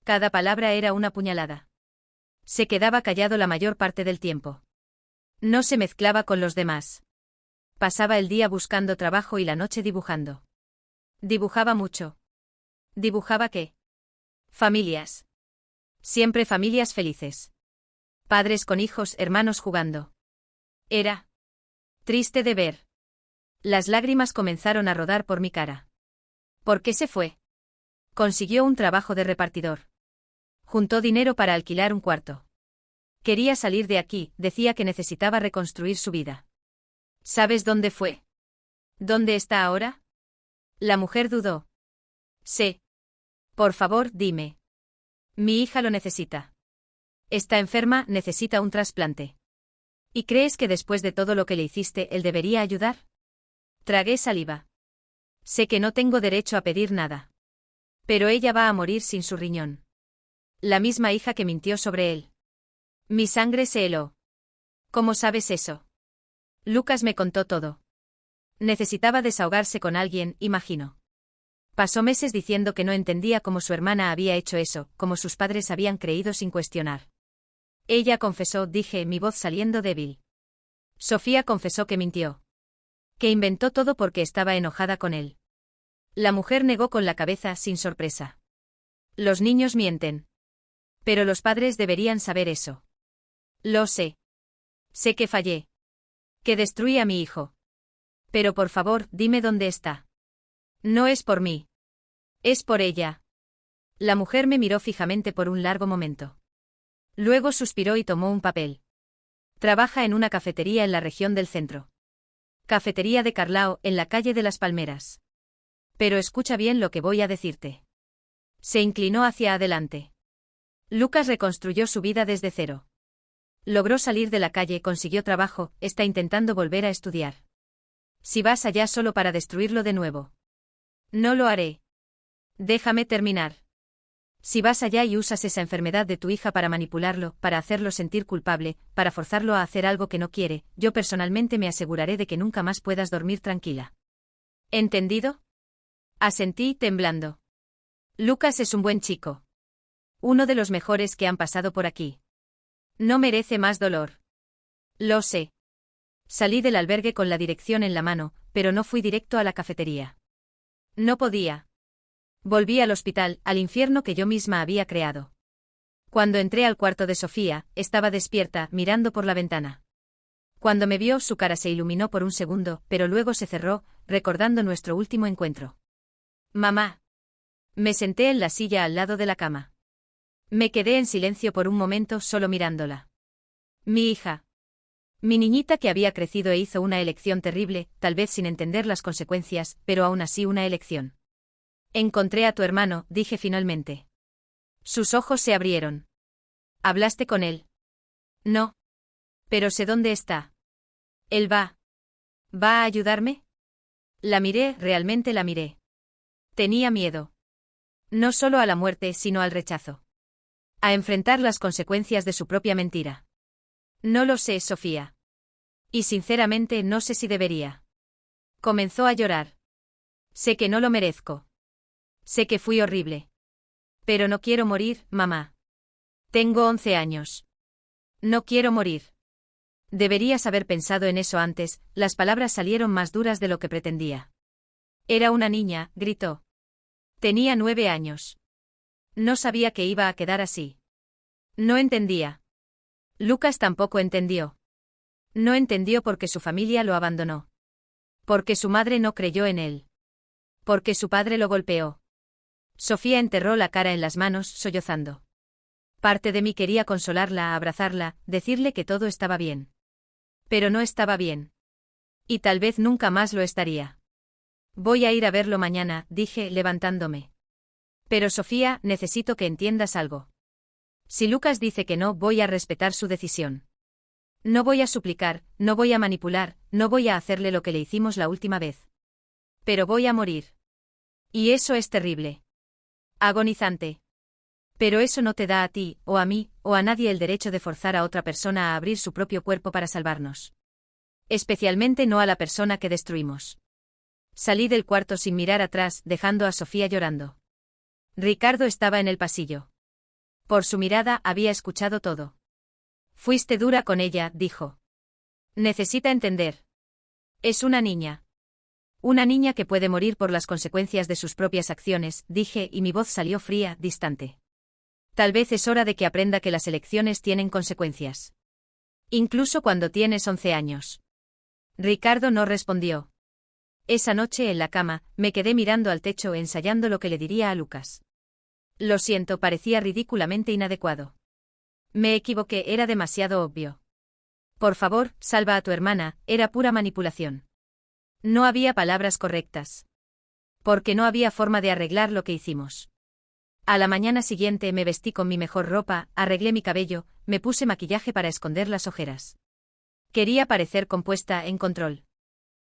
Cada palabra era una puñalada. Se quedaba callado la mayor parte del tiempo. No se mezclaba con los demás. Pasaba el día buscando trabajo y la noche dibujando. Dibujaba mucho. ¿Dibujaba qué? Familias. Siempre familias felices. Padres con hijos, hermanos jugando. Era triste de ver. Las lágrimas comenzaron a rodar por mi cara. ¿Por qué se fue? Consiguió un trabajo de repartidor. Juntó dinero para alquilar un cuarto. Quería salir de aquí, decía que necesitaba reconstruir su vida. ¿Sabes dónde fue? ¿Dónde está ahora? La mujer dudó. Sé. Por favor, dime. Mi hija lo necesita. Está enferma, necesita un trasplante. ¿Y crees que después de todo lo que le hiciste, él debería ayudar? Tragué saliva. Sé que no tengo derecho a pedir nada. Pero ella va a morir sin su riñón. La misma hija que mintió sobre él. Mi sangre se heló. ¿Cómo sabes eso? Lucas me contó todo. Necesitaba desahogarse con alguien, imagino. Pasó meses diciendo que no entendía cómo su hermana había hecho eso, como sus padres habían creído sin cuestionar. Ella confesó, dije, mi voz saliendo débil. Sofía confesó que mintió. Que inventó todo porque estaba enojada con él. La mujer negó con la cabeza sin sorpresa. Los niños mienten. Pero los padres deberían saber eso. Lo sé. Sé que fallé. Que destruí a mi hijo. Pero por favor, dime dónde está. No es por mí. Es por ella. La mujer me miró fijamente por un largo momento. Luego suspiró y tomó un papel. Trabaja en una cafetería en la región del centro. Cafetería de Carlao, en la calle de las Palmeras. Pero escucha bien lo que voy a decirte. Se inclinó hacia adelante. Lucas reconstruyó su vida desde cero. Logró salir de la calle, consiguió trabajo, está intentando volver a estudiar. Si vas allá solo para destruirlo de nuevo. No lo haré. Déjame terminar. Si vas allá y usas esa enfermedad de tu hija para manipularlo, para hacerlo sentir culpable, para forzarlo a hacer algo que no quiere, yo personalmente me aseguraré de que nunca más puedas dormir tranquila. ¿Entendido? Asentí, temblando. Lucas es un buen chico. Uno de los mejores que han pasado por aquí. No merece más dolor. Lo sé. Salí del albergue con la dirección en la mano, pero no fui directo a la cafetería. No podía. Volví al hospital, al infierno que yo misma había creado. Cuando entré al cuarto de Sofía, estaba despierta, mirando por la ventana. Cuando me vio, su cara se iluminó por un segundo, pero luego se cerró, recordando nuestro último encuentro. Mamá. Me senté en la silla al lado de la cama. Me quedé en silencio por un momento solo mirándola. Mi hija. Mi niñita que había crecido e hizo una elección terrible, tal vez sin entender las consecuencias, pero aún así una elección. Encontré a tu hermano, dije finalmente. Sus ojos se abrieron. ¿Hablaste con él? No. Pero sé dónde está. Él va. ¿Va a ayudarme? La miré, realmente la miré. Tenía miedo. No solo a la muerte, sino al rechazo. A enfrentar las consecuencias de su propia mentira. No lo sé, Sofía. Y sinceramente no sé si debería. Comenzó a llorar. Sé que no lo merezco. Sé que fui horrible. Pero no quiero morir, mamá. Tengo 11 años. No quiero morir. Deberías haber pensado en eso antes, las palabras salieron más duras de lo que pretendía. Era una niña, gritó. Tenía 9 años. No sabía que iba a quedar así. No entendía. Lucas tampoco entendió. No entendió por qué su familia lo abandonó. Porque su madre no creyó en él. Porque su padre lo golpeó. Sofía enterró la cara en las manos, sollozando. Parte de mí quería consolarla, abrazarla, decirle que todo estaba bien. Pero no estaba bien. Y tal vez nunca más lo estaría. Voy a ir a verlo mañana, dije, levantándome. Pero Sofía, necesito que entiendas algo. Si Lucas dice que no, voy a respetar su decisión. No voy a suplicar, no voy a manipular, no voy a hacerle lo que le hicimos la última vez. Pero voy a morir. Y eso es terrible. Agonizante. Pero eso no te da a ti, o a mí, o a nadie el derecho de forzar a otra persona a abrir su propio cuerpo para salvarnos. Especialmente no a la persona que destruimos. Salí del cuarto sin mirar atrás, dejando a Sofía llorando. Ricardo estaba en el pasillo. Por su mirada había escuchado todo. Fuiste dura con ella, dijo. Necesita entender. Es una niña. Una niña que puede morir por las consecuencias de sus propias acciones, dije, y mi voz salió fría, distante. Tal vez es hora de que aprenda que las elecciones tienen consecuencias. Incluso cuando tienes 11 años. Ricardo no respondió. Esa noche en la cama, me quedé mirando al techo ensayando lo que le diría a Lucas. Lo siento, parecía ridículamente inadecuado. Me equivoqué, era demasiado obvio. Por favor, salva a tu hermana, era pura manipulación. No había palabras correctas. Porque no había forma de arreglar lo que hicimos. A la mañana siguiente me vestí con mi mejor ropa, arreglé mi cabello, me puse maquillaje para esconder las ojeras. Quería parecer compuesta, en control.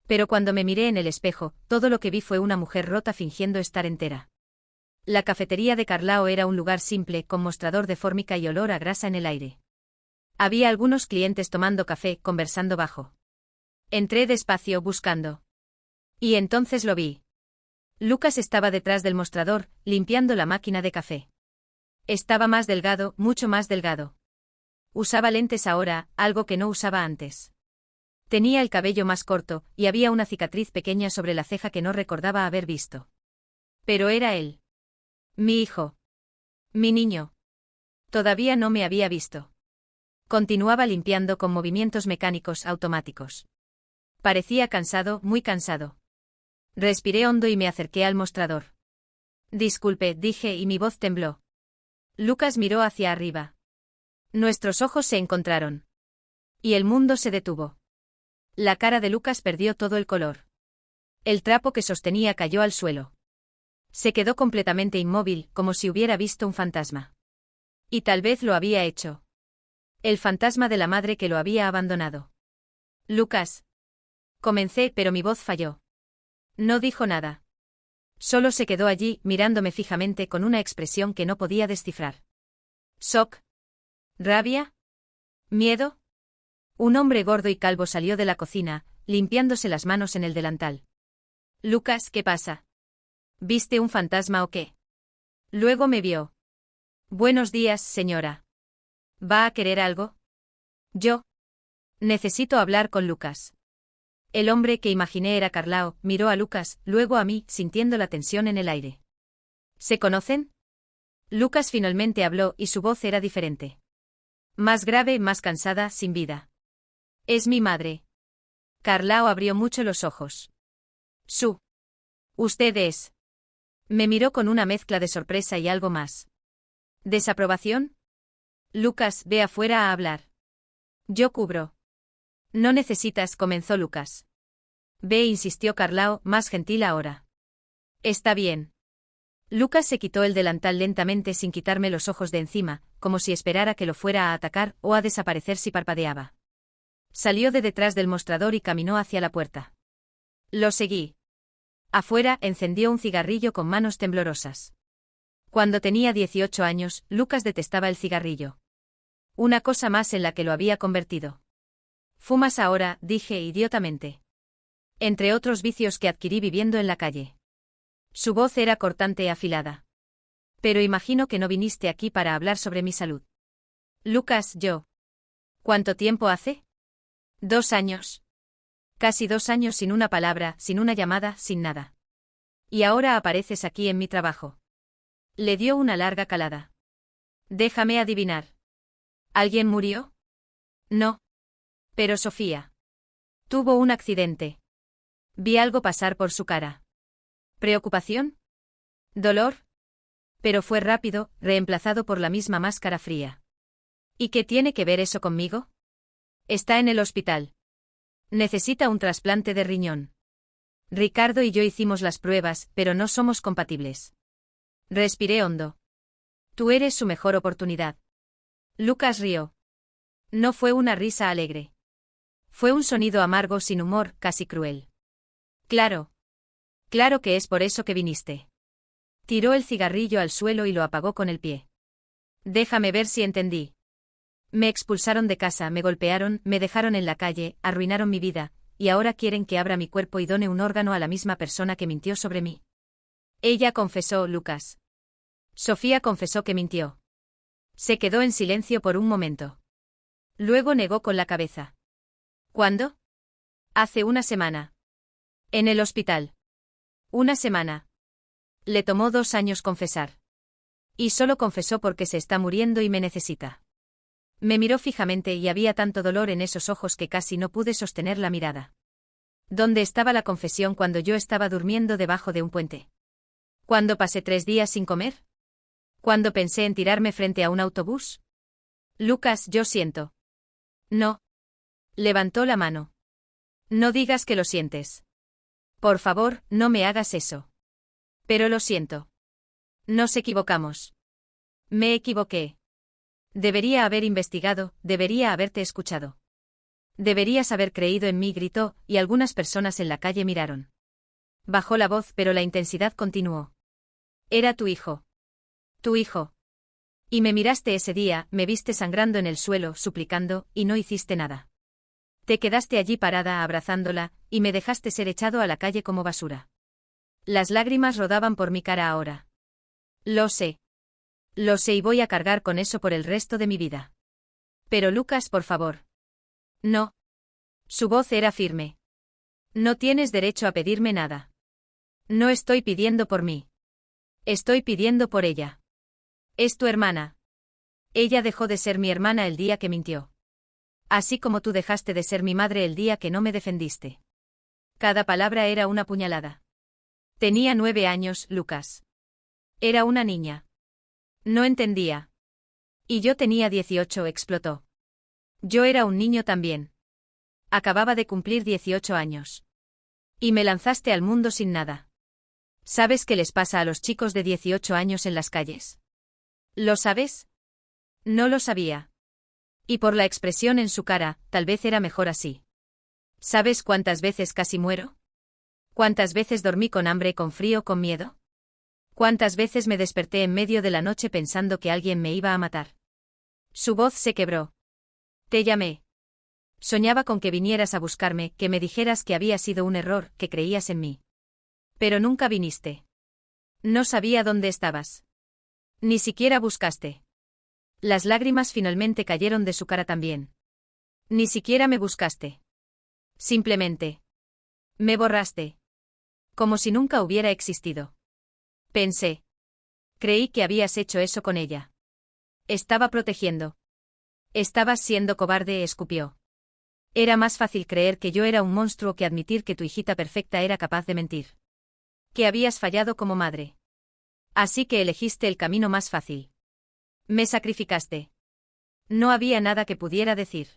Pero cuando me miré en el espejo, todo lo que vi fue una mujer rota fingiendo estar entera. La cafetería de Carlao era un lugar simple, con mostrador de fórmica y olor a grasa en el aire. Había algunos clientes tomando café, conversando bajo. Entré despacio, buscando. Y entonces lo vi. Lucas estaba detrás del mostrador, limpiando la máquina de café. Estaba más delgado, mucho más delgado. Usaba lentes ahora, algo que no usaba antes. Tenía el cabello más corto, y había una cicatriz pequeña sobre la ceja que no recordaba haber visto. Pero era él. Mi hijo. Mi niño. Todavía no me había visto. Continuaba limpiando con movimientos mecánicos automáticos. Parecía cansado, muy cansado. Respiré hondo y me acerqué al mostrador. Disculpe, dije y mi voz tembló. Lucas miró hacia arriba. Nuestros ojos se encontraron. Y el mundo se detuvo. La cara de Lucas perdió todo el color. El trapo que sostenía cayó al suelo. Se quedó completamente inmóvil, como si hubiera visto un fantasma. Y tal vez lo había hecho. El fantasma de la madre que lo había abandonado. Lucas. Comencé, pero mi voz falló. No dijo nada. Solo se quedó allí, mirándome fijamente con una expresión que no podía descifrar. ¿Shock? ¿Rabia? ¿Miedo? Un hombre gordo y calvo salió de la cocina, limpiándose las manos en el delantal. Lucas, ¿qué pasa? ¿Viste un fantasma o qué? Luego me vio. Buenos días, señora. ¿Va a querer algo? Yo. Necesito hablar con Lucas. El hombre que imaginé era Carlao, miró a Lucas, luego a mí, sintiendo la tensión en el aire. ¿Se conocen? Lucas finalmente habló y su voz era diferente. Más grave, más cansada, sin vida. Es mi madre. Carlao abrió mucho los ojos. Usted es. Me miró con una mezcla de sorpresa y algo más. ¿Desaprobación? Lucas, ve afuera a hablar. Yo cubro. No necesitas, comenzó Lucas. Ve, insistió Carlao, más gentil ahora. Está bien. Lucas se quitó el delantal lentamente sin quitarme los ojos de encima, como si esperara que lo fuera a atacar o a desaparecer si parpadeaba. Salió de detrás del mostrador y caminó hacia la puerta. Lo seguí. Afuera, encendió un cigarrillo con manos temblorosas. Cuando tenía 18 años, Lucas detestaba el cigarrillo. Una cosa más en la que lo había convertido. ¿Fumas ahora?, dije idiotamente. Entre otros vicios que adquirí viviendo en la calle. Su voz era cortante y afilada. Pero imagino que no viniste aquí para hablar sobre mi salud. Lucas, yo. ¿Cuánto tiempo hace? 2 años. Casi 2 años sin una palabra, sin una llamada, sin nada. Y ahora apareces aquí en mi trabajo. Le dio una larga calada. Déjame adivinar. ¿Alguien murió? No. Pero Sofía. Tuvo un accidente. Vi algo pasar por su cara. ¿Preocupación? ¿Dolor? Pero fue rápido, reemplazado por la misma máscara fría. ¿Y qué tiene que ver eso conmigo? Está en el hospital. Necesita un trasplante de riñón. Ricardo y yo hicimos las pruebas, pero no somos compatibles. Respiré hondo. Tú eres su mejor oportunidad. Lucas rió. No fue una risa alegre. Fue un sonido amargo sin humor, casi cruel. Claro. Claro que es por eso que viniste. Tiró el cigarrillo al suelo y lo apagó con el pie. Déjame ver si entendí. Me expulsaron de casa, me golpearon, me dejaron en la calle, arruinaron mi vida, y ahora quieren que abra mi cuerpo y done un órgano a la misma persona que mintió sobre mí. Ella confesó, Lucas. Sofía confesó que mintió. Se quedó en silencio por un momento. Luego negó con la cabeza. ¿Cuándo? Hace una semana. En el hospital. Una semana. Le tomó 2 años confesar. Y solo confesó porque se está muriendo y me necesita. Me miró fijamente y había tanto dolor en esos ojos que casi no pude sostener la mirada. ¿Dónde estaba la confesión cuando yo estaba durmiendo debajo de un puente? ¿Cuándo pasé 3 días sin comer? ¿Cuándo pensé en tirarme frente a un autobús? Lucas, yo siento. No. Levantó la mano. No digas que lo sientes. Por favor, no me hagas eso. Pero lo siento. Nos equivocamos. Me equivoqué. Debería haber investigado, debería haberte escuchado. Deberías haber creído en mí, gritó, y algunas personas en la calle miraron. Bajó la voz, pero la intensidad continuó. Era tu hijo. Tu hijo. Y me miraste ese día, me viste sangrando en el suelo, suplicando, y no hiciste nada. Te quedaste allí parada abrazándola, y me dejaste ser echado a la calle como basura. Las lágrimas rodaban por mi cara ahora. Lo sé. Lo sé y voy a cargar con eso por el resto de mi vida. Pero Lucas, por favor. No. Su voz era firme. No tienes derecho a pedirme nada. No estoy pidiendo por mí. Estoy pidiendo por ella. Es tu hermana. Ella dejó de ser mi hermana el día que mintió. Así como tú dejaste de ser mi madre el día que no me defendiste. Cada palabra era una puñalada. Tenía 9 años, Lucas. Era una niña. No entendía. Y yo tenía 18, explotó. Yo era un niño también. Acababa de cumplir 18 años. Y me lanzaste al mundo sin nada. ¿Sabes qué les pasa a los chicos de 18 años en las calles? ¿Lo sabes? No lo sabía. Y por la expresión en su cara, tal vez era mejor así. ¿Sabes cuántas veces casi muero? ¿Cuántas veces dormí con hambre, con frío, con miedo? ¿Cuántas veces me desperté en medio de la noche pensando que alguien me iba a matar? Su voz se quebró. Te llamé. Soñaba con que vinieras a buscarme, que me dijeras que había sido un error, que creías en mí. Pero nunca viniste. No sabía dónde estabas. Ni siquiera buscaste. Las lágrimas finalmente cayeron de su cara también. Ni siquiera me buscaste. Simplemente. Me borraste. Como si nunca hubiera existido. Pensé. Creí que habías hecho eso con ella. Estaba protegiendo. Estabas siendo cobarde, escupió. Era más fácil creer que yo era un monstruo que admitir que tu hijita perfecta era capaz de mentir. Que habías fallado como madre. Así que elegiste el camino más fácil. Me sacrificaste. No había nada que pudiera decir.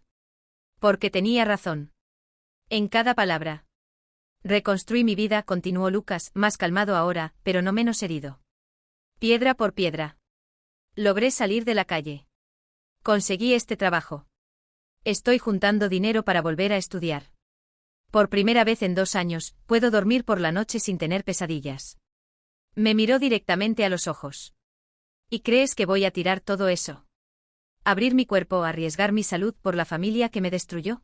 Porque tenía razón. En cada palabra. Reconstruí mi vida, continuó Lucas, más calmado ahora, pero no menos herido. Piedra por piedra. Logré salir de la calle. Conseguí este trabajo. Estoy juntando dinero para volver a estudiar. Por primera vez en 2 años, puedo dormir por la noche sin tener pesadillas. Me miró directamente a los ojos. ¿Y crees que voy a tirar todo eso? ¿Abrir mi cuerpo, arriesgar mi salud por la familia que me destruyó?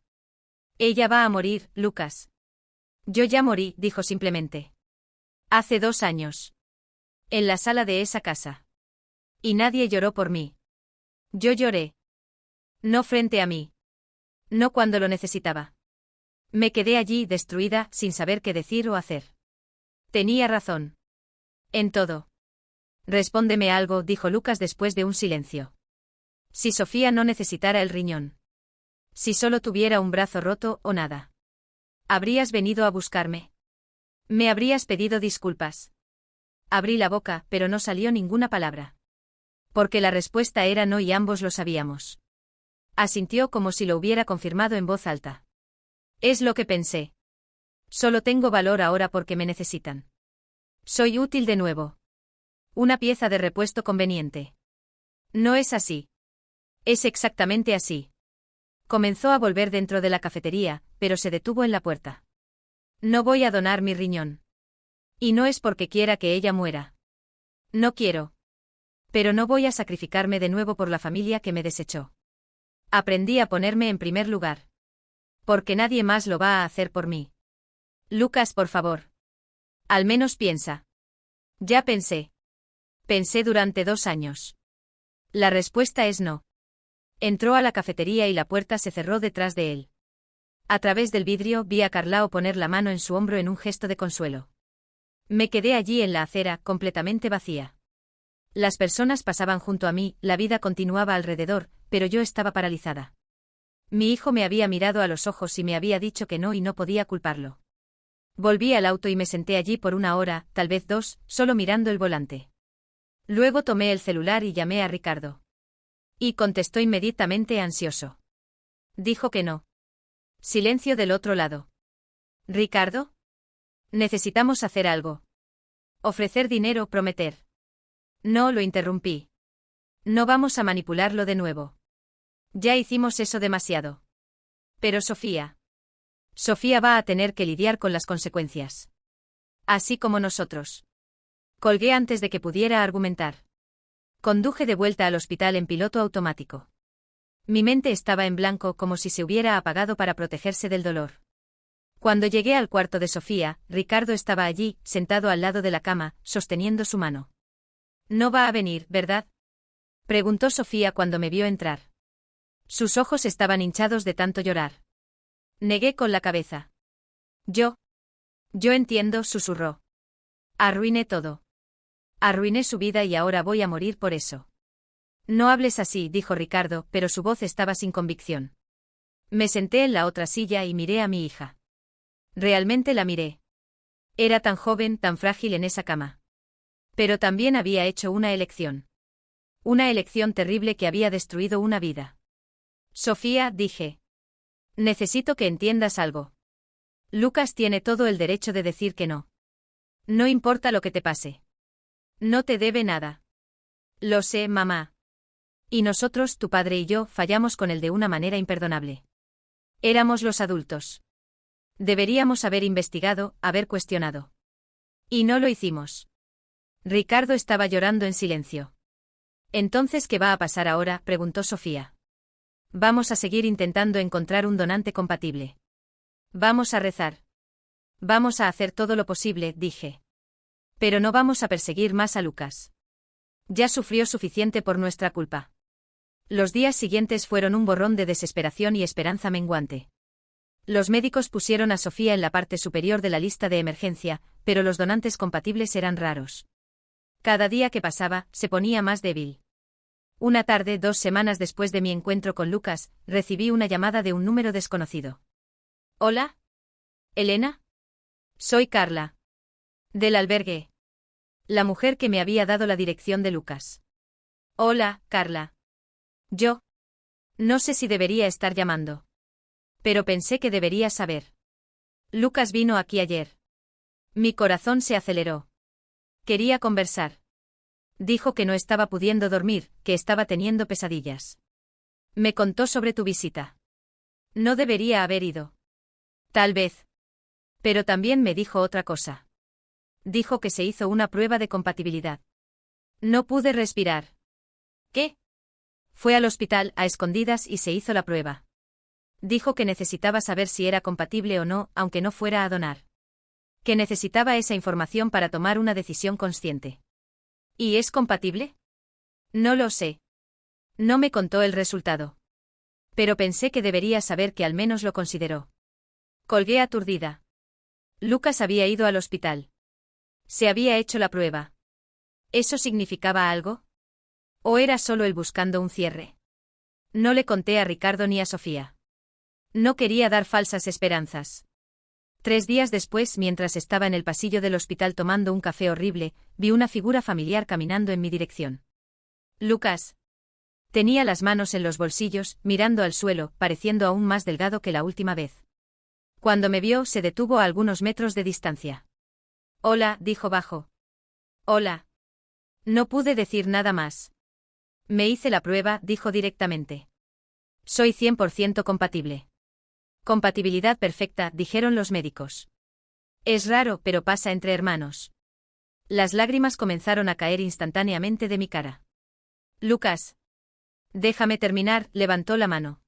Ella va a morir, Lucas. Yo ya morí, dijo simplemente. Hace 2 años. En la sala de esa casa. Y nadie lloró por mí. Yo lloré. No frente a mí. No cuando lo necesitaba. Me quedé allí, destruida, sin saber qué decir o hacer. Tenía razón. En todo. Respóndeme algo, dijo Lucas después de un silencio. Si Sofía no necesitara el riñón. Si solo tuviera un brazo roto o nada. Habrías venido a buscarme. Me habrías pedido disculpas. Abrí la boca, pero no salió ninguna palabra. Porque la respuesta era no y ambos lo sabíamos. Asintió como si lo hubiera confirmado en voz alta. Es lo que pensé. Solo tengo valor ahora porque me necesitan. Soy útil de nuevo. Una pieza de repuesto conveniente. No es así. Es exactamente así. Comenzó a volver dentro de la cafetería, pero se detuvo en la puerta. No voy a donar mi riñón. Y no es porque quiera que ella muera. No quiero. Pero no voy a sacrificarme de nuevo por la familia que me desechó. Aprendí a ponerme en primer lugar. Porque nadie más lo va a hacer por mí. Lucas, por favor. Al menos piensa. Ya pensé. Pensé durante 2 años. La respuesta es no. Entró a la cafetería y la puerta se cerró detrás de él. A través del vidrio vi a Carlao poner la mano en su hombro en un gesto de consuelo. Me quedé allí en la acera, completamente vacía. Las personas pasaban junto a mí, la vida continuaba alrededor, pero yo estaba paralizada. Mi hijo me había mirado a los ojos y me había dicho que no y no podía culparlo. Volví al auto y me senté allí por 1 hora, tal vez 2, solo mirando el volante. Luego tomé el celular y llamé a Ricardo. Y contestó inmediatamente ansioso. Dijo que no. Silencio del otro lado. ¿Ricardo? Necesitamos hacer algo. Ofrecer dinero, prometer. No, lo interrumpí. No vamos a manipularlo de nuevo. Ya hicimos eso demasiado. Pero Sofía. Sofía va a tener que lidiar con las consecuencias. Así como nosotros. Colgué antes de que pudiera argumentar. Conduje de vuelta al hospital en piloto automático. Mi mente estaba en blanco como si se hubiera apagado para protegerse del dolor. Cuando llegué al cuarto de Sofía, Ricardo estaba allí, sentado al lado de la cama, sosteniendo su mano. «No va a venir, ¿verdad?», preguntó Sofía cuando me vio entrar. Sus ojos estaban hinchados de tanto llorar. Negué con la cabeza. Yo entiendo», susurró. Arruiné todo. Arruiné su vida y ahora voy a morir por eso. No hables así, dijo Ricardo, pero su voz estaba sin convicción. Me senté en la otra silla y miré a mi hija. Realmente la miré. Era tan joven, tan frágil en esa cama. Pero también había hecho una elección. Una elección terrible que había destruido una vida. Sofía, dije. Necesito que entiendas algo. Lucas tiene todo el derecho de decir que no. No importa lo que te pase. No te debe nada. Lo sé, mamá. Y nosotros, tu padre y yo, fallamos con él de una manera imperdonable. Éramos los adultos. Deberíamos haber investigado, haber cuestionado. Y no lo hicimos. Ricardo estaba llorando en silencio. «¿Entonces qué va a pasar ahora?», preguntó Sofía. «Vamos a seguir intentando encontrar un donante compatible. Vamos a rezar. Vamos a hacer todo lo posible», dije. «Pero no vamos a perseguir más a Lucas. Ya sufrió suficiente por nuestra culpa». Los días siguientes fueron un borrón de desesperación y esperanza menguante. Los médicos pusieron a Sofía en la parte superior de la lista de emergencia, pero los donantes compatibles eran raros. Cada día que pasaba, se ponía más débil. Una tarde, 2 semanas después de mi encuentro con Lucas, recibí una llamada de un número desconocido. «Hola. ¿Elena? Soy Carla. Del albergue. La mujer que me había dado la dirección de Lucas». «Hola, Carla. Yo. No sé si debería estar llamando. Pero pensé que deberías saber. Lucas vino aquí ayer». Mi corazón se aceleró. Quería conversar. Dijo que no estaba pudiendo dormir, que estaba teniendo pesadillas. Me contó sobre tu visita. No debería haber ido. Tal vez. Pero también me dijo otra cosa. Dijo que se hizo una prueba de compatibilidad. No pude respirar. ¿Qué? Fue al hospital, a escondidas, y se hizo la prueba. Dijo que necesitaba saber si era compatible o no, aunque no fuera a donar. Que necesitaba esa información para tomar una decisión consciente. ¿Y es compatible? No lo sé. No me contó el resultado. Pero pensé que debería saber que al menos lo consideró. Colgué aturdida. Lucas había ido al hospital. Se había hecho la prueba. ¿Eso significaba algo? ¿O era solo él buscando un cierre? No le conté a Ricardo ni a Sofía. No quería dar falsas esperanzas. 3 días después, mientras estaba en el pasillo del hospital tomando un café horrible, vi una figura familiar caminando en mi dirección. Lucas. Tenía las manos en los bolsillos, mirando al suelo, pareciendo aún más delgado que la última vez. Cuando me vio, se detuvo a algunos metros de distancia. Hola, dijo bajo. Hola. No pude decir nada más. Me hice la prueba, dijo directamente. Soy 100% compatible. Compatibilidad perfecta, dijeron los médicos. Es raro, pero pasa entre hermanos. Las lágrimas comenzaron a caer instantáneamente de mi cara. Lucas. Déjame terminar, levantó la mano.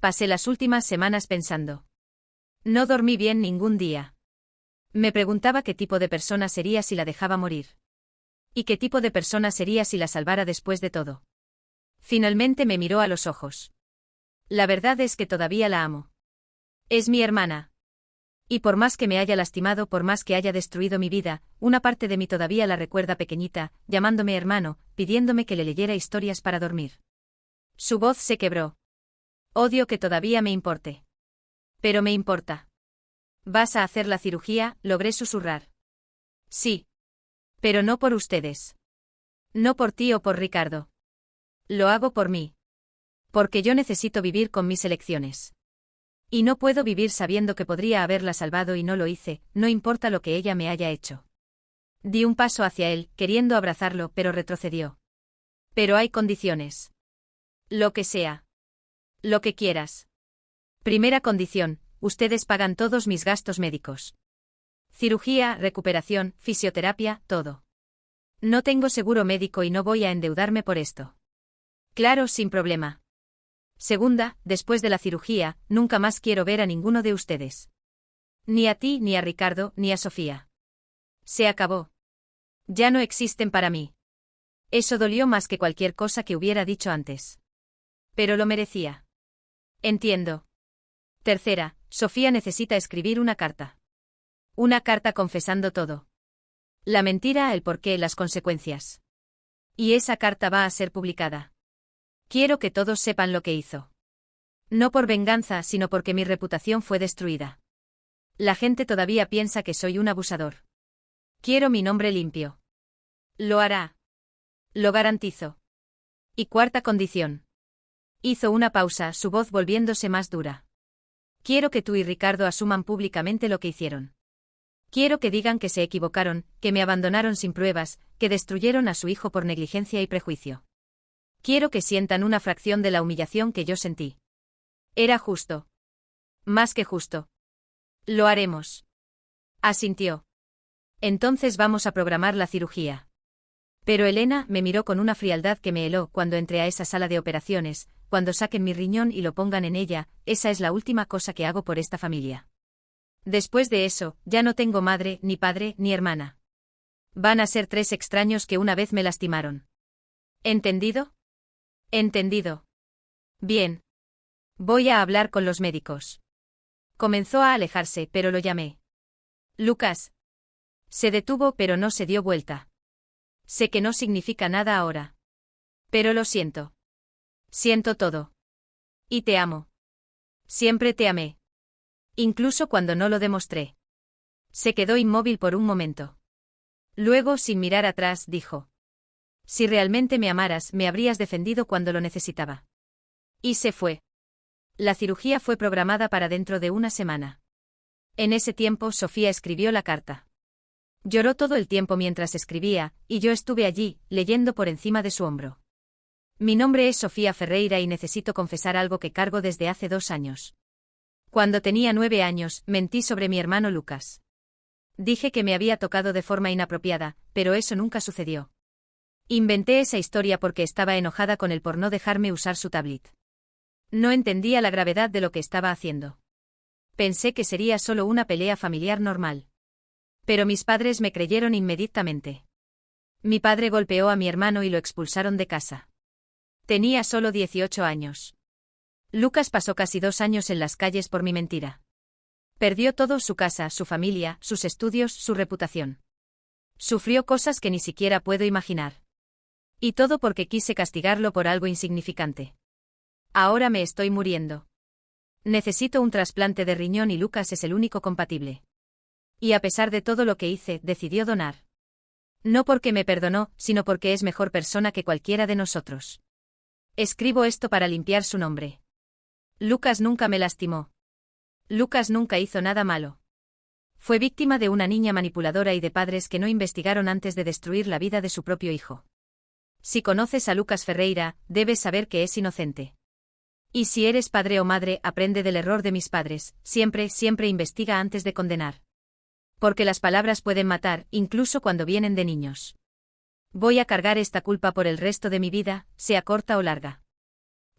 Pasé las últimas semanas pensando. No dormí bien ningún día. Me preguntaba qué tipo de persona sería si la dejaba morir. Y qué tipo de persona sería si la salvara después de todo. Finalmente me miró a los ojos. La verdad es que todavía la amo. Es mi hermana. Y por más que me haya lastimado, por más que haya destruido mi vida, una parte de mí todavía la recuerda pequeñita, llamándome hermano, pidiéndome que le leyera historias para dormir. Su voz se quebró. Odio que todavía me importe. Pero me importa. ¿Vas a hacer la cirugía?, logré susurrar. Sí. Pero no por ustedes. No por ti o por Ricardo. Lo hago por mí. Porque yo necesito vivir con mis elecciones. Y no puedo vivir sabiendo que podría haberla salvado y no lo hice, no importa lo que ella me haya hecho. Di un paso hacia él, queriendo abrazarlo, pero retrocedió. Pero hay condiciones. Lo que sea. Lo que quieras. Primera condición, ustedes pagan todos mis gastos médicos. Cirugía, recuperación, fisioterapia, todo. No tengo seguro médico y no voy a endeudarme por esto. Claro, sin problema. Segunda, después de la cirugía, nunca más quiero ver a ninguno de ustedes. Ni a ti, ni a Ricardo, ni a Sofía. Se acabó. Ya no existen para mí. Eso dolió más que cualquier cosa que hubiera dicho antes. Pero lo merecía. Entiendo. Tercera, Sofía necesita escribir una carta. Una carta confesando todo. La mentira, el porqué, las consecuencias. Y esa carta va a ser publicada. Quiero que todos sepan lo que hizo. No por venganza, sino porque mi reputación fue destruida. La gente todavía piensa que soy un abusador. Quiero mi nombre limpio. Lo hará. Lo garantizo. Y cuarta condición. Hizo una pausa, su voz volviéndose más dura. Quiero que tú y Ricardo asuman públicamente lo que hicieron. Quiero que digan que se equivocaron, que me abandonaron sin pruebas, que destruyeron a su hijo por negligencia y prejuicio. Quiero que sientan una fracción de la humillación que yo sentí. Era justo. Más que justo. Lo haremos. Asintió. Entonces vamos a programar la cirugía. Pero Elena me miró con una frialdad que me heló cuando entré a esa sala de operaciones, cuando saquen mi riñón y lo pongan en ella, esa es la última cosa que hago por esta familia. Después de eso, ya no tengo madre, ni padre, ni hermana. Van a ser 3 extraños que una vez me lastimaron. ¿Entendido? Entendido. Bien. Voy a hablar con los médicos. Comenzó a alejarse, pero lo llamé. Lucas. Se detuvo, pero no se dio vuelta. Sé que no significa nada ahora. Pero lo siento. Siento todo. Y te amo. Siempre te amé. Incluso cuando no lo demostré. Se quedó inmóvil por un momento. Luego, sin mirar atrás, dijo. Si realmente me amaras, me habrías defendido cuando lo necesitaba. Y se fue. La cirugía fue programada para dentro de una semana. En ese tiempo, Sofía escribió la carta. Lloró todo el tiempo mientras escribía, y yo estuve allí, leyendo por encima de su hombro. Mi nombre es Sofía Ferreira y necesito confesar algo que cargo desde hace 2 años. Cuando tenía 9 años, mentí sobre mi hermano Lucas. Dije que me había tocado de forma inapropiada, pero eso nunca sucedió. Inventé esa historia porque estaba enojada con él por no dejarme usar su tablet. No entendía la gravedad de lo que estaba haciendo. Pensé que sería solo una pelea familiar normal. Pero mis padres me creyeron inmediatamente. Mi padre golpeó a mi hermano y lo expulsaron de casa. Tenía solo 18 años. Lucas pasó casi 2 años en las calles por mi mentira. Perdió todo: su casa, su familia, sus estudios, su reputación. Sufrió cosas que ni siquiera puedo imaginar. Y todo porque quise castigarlo por algo insignificante. Ahora me estoy muriendo. Necesito un trasplante de riñón y Lucas es el único compatible. Y a pesar de todo lo que hice, decidió donar. No porque me perdonó, sino porque es mejor persona que cualquiera de nosotros. Escribo esto para limpiar su nombre. Lucas nunca me lastimó. Lucas nunca hizo nada malo. Fue víctima de una niña manipuladora y de padres que no investigaron antes de destruir la vida de su propio hijo. Si conoces a Lucas Ferreira, debes saber que es inocente. Y si eres padre o madre, aprende del error de mis padres, siempre investiga antes de condenar. Porque las palabras pueden matar, incluso cuando vienen de niños. Voy a cargar esta culpa por el resto de mi vida, sea corta o larga.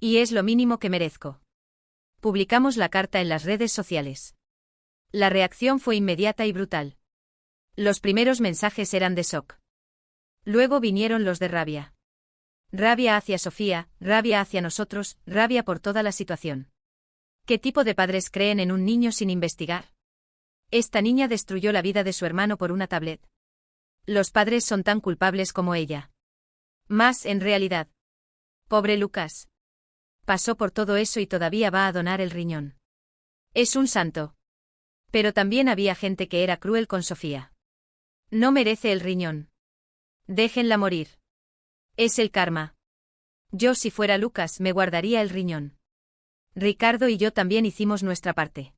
Y es lo mínimo que merezco. Publicamos la carta en las redes sociales. La reacción fue inmediata y brutal. Los primeros mensajes eran de shock. Luego vinieron los de rabia. Rabia hacia Sofía, rabia hacia nosotros, rabia por toda la situación. ¿Qué tipo de padres creen en un niño sin investigar? Esta niña destruyó la vida de su hermano por una tablet. Los padres son tan culpables como ella. Más en realidad. Pobre Lucas. Pasó por todo eso y todavía va a donar el riñón. Es un santo. Pero también había gente que era cruel con Sofía. No merece el riñón. Déjenla morir. Es el karma. Yo si fuera Lucas me guardaría el riñón. Ricardo y yo también hicimos nuestra parte.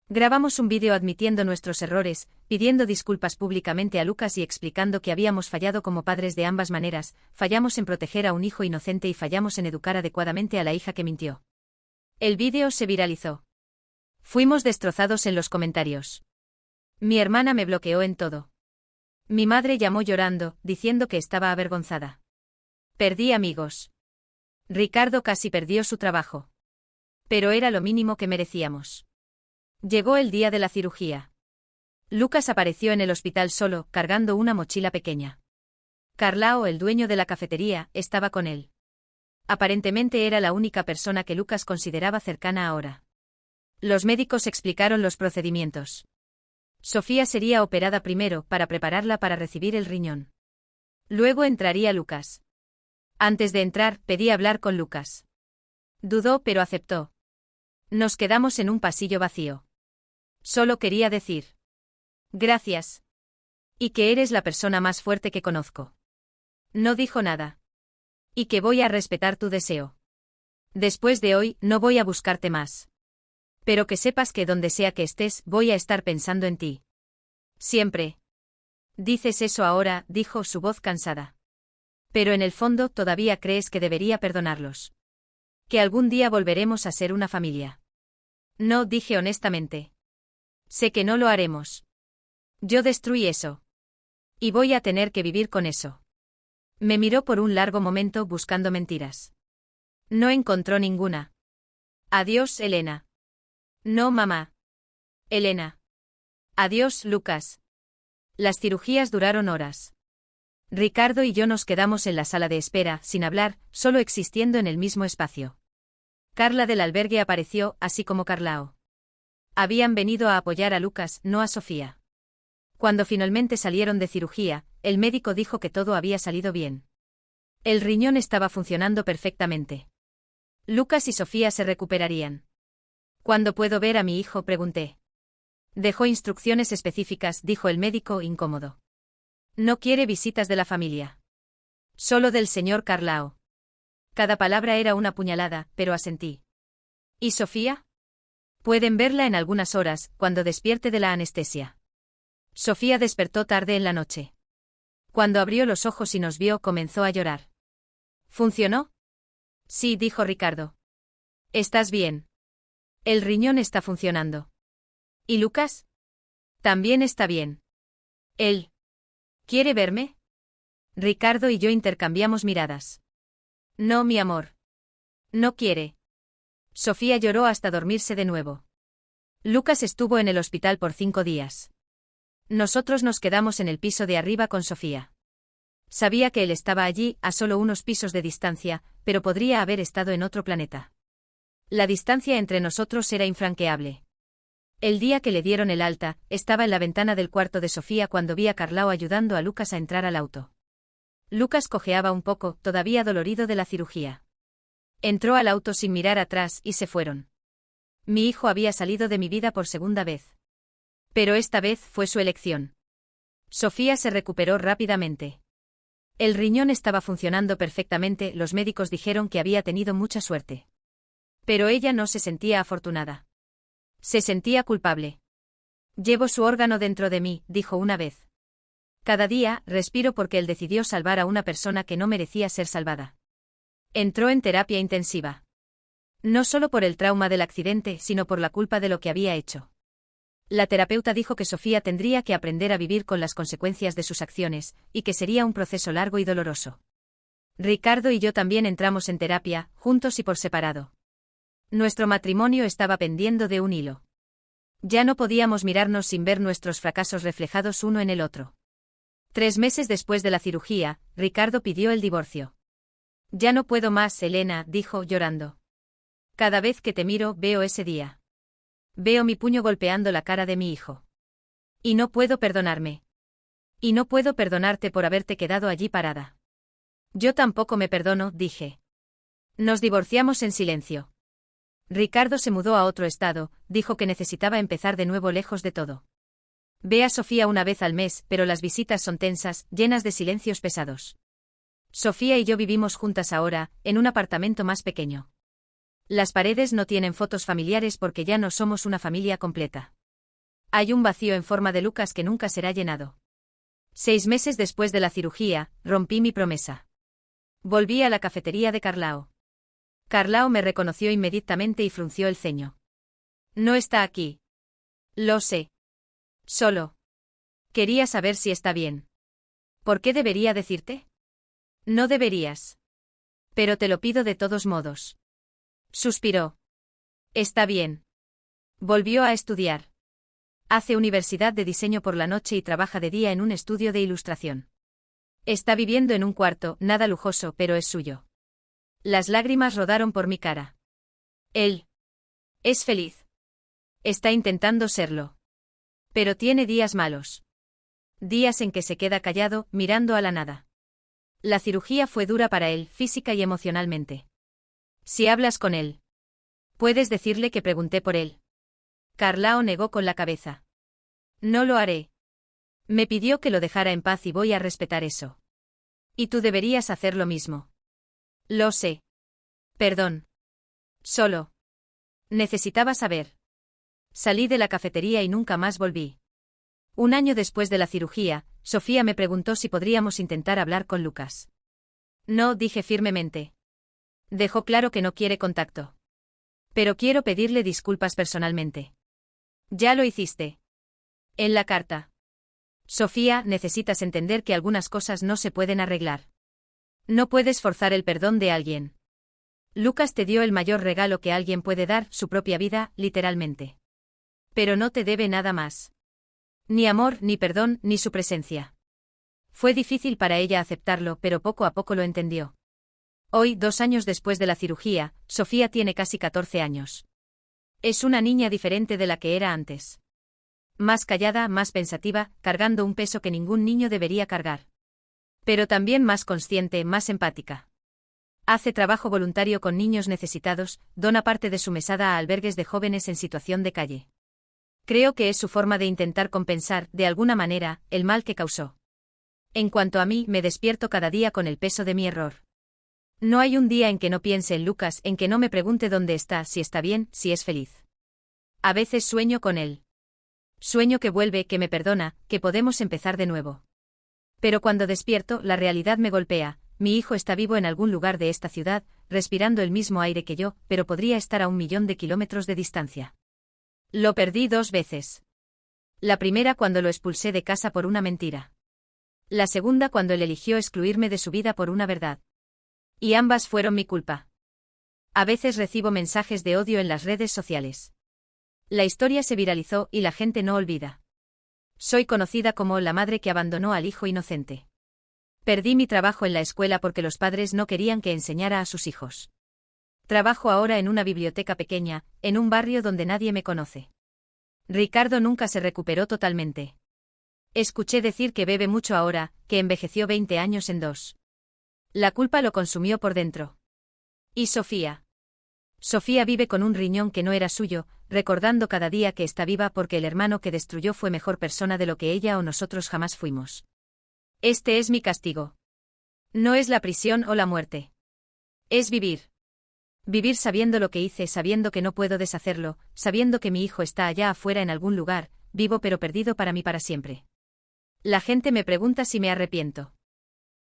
Grabamos un vídeo admitiendo nuestros errores, pidiendo disculpas públicamente a Lucas y explicando que habíamos fallado como padres de ambas maneras, fallamos en proteger a un hijo inocente y fallamos en educar adecuadamente a la hija que mintió. El vídeo se viralizó. Fuimos destrozados en los comentarios. Mi hermana me bloqueó en todo. Mi madre llamó llorando, diciendo que estaba avergonzada. Perdí amigos. Ricardo casi perdió su trabajo. Pero era lo mínimo que merecíamos. Llegó el día de la cirugía. Lucas apareció en el hospital solo, cargando una mochila pequeña. Carlao, el dueño de la cafetería, estaba con él. Aparentemente era la única persona que Lucas consideraba cercana ahora. Los médicos explicaron los procedimientos. Sofía sería operada primero para prepararla para recibir el riñón. Luego entraría Lucas. Antes de entrar, pedí hablar con Lucas. Dudó pero aceptó. Nos quedamos en un pasillo vacío. Solo quería decir. Gracias. Y que eres la persona más fuerte que conozco. No dijo nada. Y que voy a respetar tu deseo. Después de hoy, no voy a buscarte más. Pero que sepas que donde sea que estés, voy a estar pensando en ti. Siempre. Dices eso ahora, dijo su voz cansada. Pero en el fondo todavía crees que debería perdonarlos. Que algún día volveremos a ser una familia. No, dije honestamente. Sé que no lo haremos. Yo destruí eso. Y voy a tener que vivir con eso. Me miró por un largo momento buscando mentiras. No encontró ninguna. Adiós, Elena. No, mamá. Elena. Adiós, Lucas. Las cirugías duraron horas. Ricardo y yo nos quedamos en la sala de espera, sin hablar, solo existiendo en el mismo espacio. Carla del albergue apareció, así como Carlao. Habían venido a apoyar a Lucas, no a Sofía. Cuando finalmente salieron de cirugía, el médico dijo que todo había salido bien. El riñón estaba funcionando perfectamente. Lucas y Sofía se recuperarían. ¿Cuándo puedo ver a mi hijo?, pregunté. Dejó instrucciones específicas, dijo el médico, incómodo. No quiere visitas de la familia. Solo del señor Carlao. Cada palabra era una puñalada, pero asentí. ¿Y Sofía? Pueden verla en algunas horas, cuando despierte de la anestesia. Sofía despertó tarde en la noche. Cuando abrió los ojos y nos vio, comenzó a llorar. ¿Funcionó? Sí, dijo Ricardo. ¿Estás bien? El riñón está funcionando. ¿Y Lucas? También está bien. ¿Él quiere verme? Ricardo y yo intercambiamos miradas. No, mi amor. No quiere. Sofía lloró hasta dormirse de nuevo. Lucas estuvo en el hospital por 5 días. Nosotros nos quedamos en el piso de arriba con Sofía. Sabía que él estaba allí, a solo unos pisos de distancia, pero podría haber estado en otro planeta. La distancia entre nosotros era infranqueable. El día que le dieron el alta, estaba en la ventana del cuarto de Sofía cuando vi a Carlao ayudando a Lucas a entrar al auto. Lucas cojeaba un poco, todavía dolorido de la cirugía. Entró al auto sin mirar atrás y se fueron. Mi hijo había salido de mi vida por segunda vez. Pero esta vez fue su elección. Sofía se recuperó rápidamente. El riñón estaba funcionando perfectamente, los médicos dijeron que había tenido mucha suerte. Pero ella no se sentía afortunada. Se sentía culpable. Llevo su órgano dentro de mí, dijo una vez. Cada día, respiro porque él decidió salvar a una persona que no merecía ser salvada. Entró en terapia intensiva. No solo por el trauma del accidente, sino por la culpa de lo que había hecho. La terapeuta dijo que Sofía tendría que aprender a vivir con las consecuencias de sus acciones, y que sería un proceso largo y doloroso. Ricardo y yo también entramos en terapia, juntos y por separado. Nuestro matrimonio estaba pendiendo de un hilo. Ya no podíamos mirarnos sin ver nuestros fracasos reflejados uno en el otro. 3 meses después de la cirugía, Ricardo pidió el divorcio. Ya no puedo más, Elena, dijo llorando. Cada vez que te miro, veo ese día. Veo mi puño golpeando la cara de mi hijo. Y no puedo perdonarme. Y no puedo perdonarte por haberte quedado allí parada. Yo tampoco me perdono, dije. Nos divorciamos en silencio. Ricardo se mudó a otro estado, dijo que necesitaba empezar de nuevo lejos de todo. Ve a Sofía una vez al mes, pero las visitas son tensas, llenas de silencios pesados. Sofía y yo vivimos juntas ahora, en un apartamento más pequeño. Las paredes no tienen fotos familiares porque ya no somos una familia completa. Hay un vacío en forma de Lucas que nunca será llenado. 6 meses después de la cirugía, rompí mi promesa. Volví a la cafetería de Carlao. Carlao me reconoció inmediatamente y frunció el ceño. No está aquí. Lo sé. Solo. Quería saber si está bien. ¿Por qué debería decirte? No deberías. Pero te lo pido de todos modos. Suspiró. Está bien. Volvió a estudiar. Hace universidad de diseño por la noche y trabaja de día en un estudio de ilustración. Está viviendo en un cuarto, nada lujoso, pero es suyo. Las lágrimas rodaron por mi cara. Él. Es feliz. Está intentando serlo. Pero tiene días malos. Días en que se queda callado, mirando a la nada. La cirugía fue dura para él, física y emocionalmente. Si hablas con él, puedes decirle que pregunté por él. Carlao negó con la cabeza. No lo haré. Me pidió que lo dejara en paz y voy a respetar eso. Y tú deberías hacer lo mismo. Lo sé. Perdón. Solo. Necesitaba saber. Salí de la cafetería y nunca más volví. 1 año después de la cirugía, Sofía me preguntó si podríamos intentar hablar con Lucas. No, dije firmemente. Dejó claro que no quiere contacto. Pero quiero pedirle disculpas personalmente. Ya lo hiciste. En la carta. Sofía, necesitas entender que algunas cosas no se pueden arreglar. No puedes forzar el perdón de alguien. Lucas te dio el mayor regalo que alguien puede dar, su propia vida, literalmente. Pero no te debe nada más. Ni amor, ni perdón, ni su presencia. Fue difícil para ella aceptarlo, pero poco a poco lo entendió. Hoy, 2 años después de la cirugía, Sofía tiene casi 14 años. Es una niña diferente de la que era antes. Más callada, más pensativa, cargando un peso que ningún niño debería cargar. Pero también más consciente, más empática. Hace trabajo voluntario con niños necesitados, dona parte de su mesada a albergues de jóvenes en situación de calle. Creo que es su forma de intentar compensar, de alguna manera, el mal que causó. En cuanto a mí, me despierto cada día con el peso de mi error. No hay un día en que no piense en Lucas, en que no me pregunte dónde está, si está bien, si es feliz. A veces sueño con él. Sueño que vuelve, que me perdona, que podemos empezar de nuevo. Pero cuando despierto, la realidad me golpea. Mi hijo está vivo en algún lugar de esta ciudad, respirando el mismo aire que yo, pero podría estar a 1.000.000 de kilómetros de distancia. Lo perdí 2 veces. La primera cuando lo expulsé de casa por una mentira. La segunda cuando él eligió excluirme de su vida por una verdad. Y ambas fueron mi culpa. A veces recibo mensajes de odio en las redes sociales. La historia se viralizó y la gente no olvida. Soy conocida como la madre que abandonó al hijo inocente. Perdí mi trabajo en la escuela porque los padres no querían que enseñara a sus hijos. Trabajo ahora en una biblioteca pequeña, en un barrio donde nadie me conoce. Ricardo nunca se recuperó totalmente. Escuché decir que bebe mucho ahora, que envejeció 20 años en 2. La culpa lo consumió por dentro. ¿Y Sofía? Sofía vive con un riñón que no era suyo, recordando cada día que está viva porque el hermano que destruyó fue mejor persona de lo que ella o nosotros jamás fuimos. Este es mi castigo. No es la prisión o la muerte. Es vivir. Vivir sabiendo lo que hice, sabiendo que no puedo deshacerlo, sabiendo que mi hijo está allá afuera en algún lugar, vivo pero perdido para mí para siempre. La gente me pregunta si me arrepiento.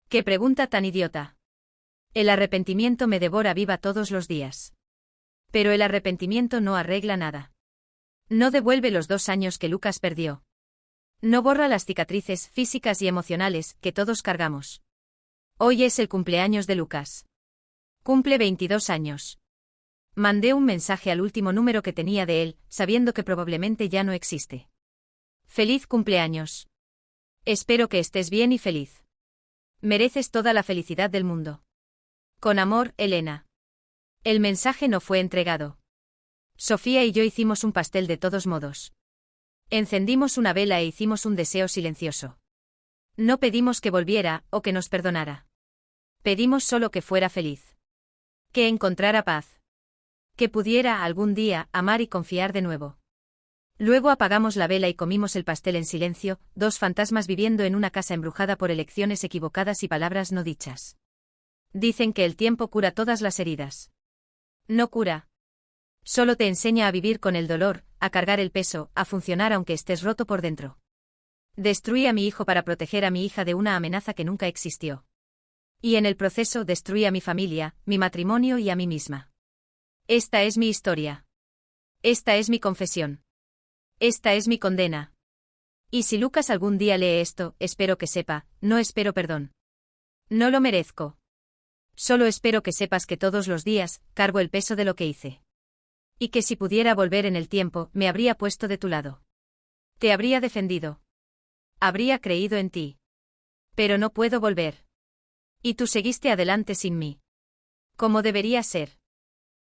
¡Qué pregunta tan idiota! El arrepentimiento me devora viva todos los días. Pero el arrepentimiento no arregla nada. No devuelve los 2 años que Lucas perdió. No borra las cicatrices físicas y emocionales que todos cargamos. Hoy es el cumpleaños de Lucas. Cumple 22 años. Mandé un mensaje al último número que tenía de él, sabiendo que probablemente ya no existe. ¡Feliz cumpleaños! Espero que estés bien y feliz. Mereces toda la felicidad del mundo. Con amor, Elena. El mensaje no fue entregado. Sofía y yo hicimos un pastel de todos modos. Encendimos una vela e hicimos un deseo silencioso. No pedimos que volviera o que nos perdonara. Pedimos solo que fuera feliz. Que encontrara paz. Que pudiera algún día amar y confiar de nuevo. Luego apagamos la vela y comimos el pastel en silencio, 2 fantasmas viviendo en una casa embrujada por elecciones equivocadas y palabras no dichas. Dicen que el tiempo cura todas las heridas. No cura. Solo te enseña a vivir con el dolor, a cargar el peso, a funcionar aunque estés roto por dentro. Destruí a mi hijo para proteger a mi hija de una amenaza que nunca existió. Y en el proceso destruí a mi familia, mi matrimonio y a mí misma. Esta es mi historia. Esta es mi confesión. Esta es mi condena. Y si Lucas algún día lee esto, espero que sepa, no espero perdón. No lo merezco. Solo espero que sepas que todos los días, cargo el peso de lo que hice. Y que si pudiera volver en el tiempo, me habría puesto de tu lado. Te habría defendido. Habría creído en ti. Pero no puedo volver. Y tú seguiste adelante sin mí. Como debería ser.